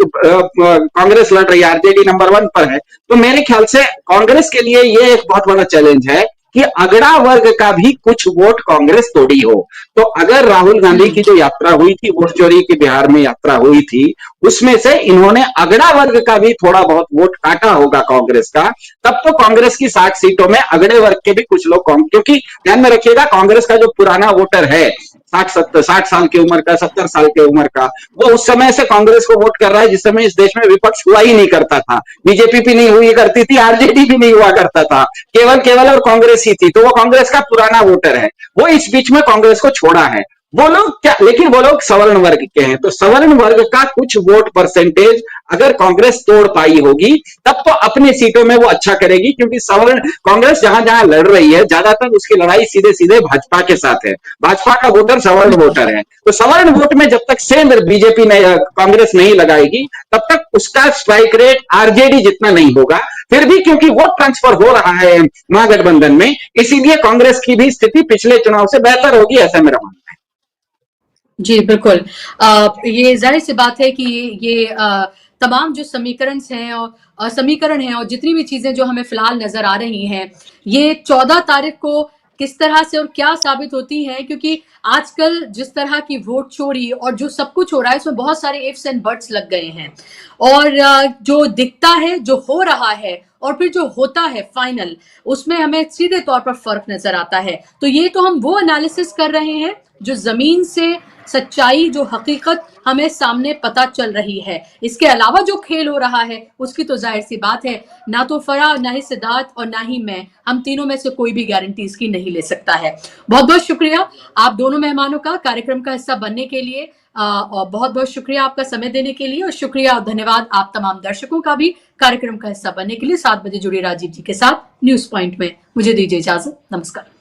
कांग्रेस लड़ रही है, आरजेडी नंबर 1 पर है। तो मेरे ख्याल से कांग्रेस के लिए ये एक बहुत बड़ा चैलेंज है कि अगड़ा वर्ग का भी कुछ वोट कांग्रेस तोड़ी हो। तो अगर राहुल गांधी की जो यात्रा हुई थी, वोट चोरी की बिहार में यात्रा हुई थी, उसमें से इन्होंने अगड़ा वर्ग का भी थोड़ा बहुत वोट काटा होगा कांग्रेस का, तब तो कांग्रेस की 60 सीटों में अगड़े वर्ग के भी कुछ लोग, क्योंकि ध्यान में रखिएगा कांग्रेस का जो पुराना वोटर है 60 साल की उम्र का, 70 साल की उम्र का, वो उस समय से कांग्रेस को वोट कर रहा है जिस समय इस देश में विपक्ष हुआ ही नहीं करता था। बीजेपी भी नहीं हुई करती थी, आरजेडी भी नहीं हुआ करता था, केवल और कांग्रेस ही थी। तो वो कांग्रेस का पुराना वोटर है, वो इस बीच में कांग्रेस को छोड़ा है। वो लोग क्या, लेकिन वो लोग सवर्ण वर्ग के हैं, तो सवर्ण वर्ग का कुछ वोट परसेंटेज अगर कांग्रेस तोड़ पाई होगी तब तो अपनी सीटों में वो अच्छा करेगी, क्योंकि कांग्रेस जहां जहां लड़ रही है ज्यादातर उसकी लड़ाई सीधे सीधे भाजपा के साथ है। भाजपा का वोटर सवर्ण वोटर है, तो सवर्ण वोट में जब तक सेंध बीजेपी ने कांग्रेस नहीं लगाएगी तब तक उसका स्ट्राइक रेट आरजेडी जितना नहीं होगा। फिर भी क्योंकि वोट ट्रांसफर हो रहा है महागठबंधन में, इसीलिए कांग्रेस की भी स्थिति पिछले चुनाव से बेहतर होगी, ऐसा मेरा मानना है। जी बिल्कुल। ये जाहिर सी बात है कि ये तमाम जो समीकरण हैं और जितनी भी चीजें जो हमें फिलहाल नजर आ रही हैं, ये 14 तारीख को किस तरह से और क्या साबित होती हैं, क्योंकि आजकल जिस तरह की वोट चोरी और जो सब कुछ हो रहा है उसमें बहुत सारे इफ्स एंड बट्स लग गए हैं, और जो दिखता है, जो हो रहा है और फिर जो होता है फाइनल, उसमें हमें सीधे तौर पर फर्क नजर आता है। तो ये तो हम वो एनालिसिस कर रहे हैं जो जमीन से सच्चाई, जो हकीकत हमें सामने पता चल रही है। इसके अलावा जो खेल हो रहा है उसकी तो जाहिर सी बात है, ना तो फराह, ना ही सिद्धार्थ और ना ही मैं, हम तीनों में से कोई भी गारंटी इसकी नहीं ले सकता है। बहुत बहुत शुक्रिया आप दोनों मेहमानों का कार्यक्रम का हिस्सा बनने के लिए, और बहुत बहुत शुक्रिया आपका समय देने के लिए, और शुक्रिया और धन्यवाद आप तमाम दर्शकों का भी कार्यक्रम का हिस्सा बनने के लिए। 7 बजे जुड़े राजीव जी के साथ न्यूज पॉइंट में। मुझे दीजिए इजाजत, नमस्कार।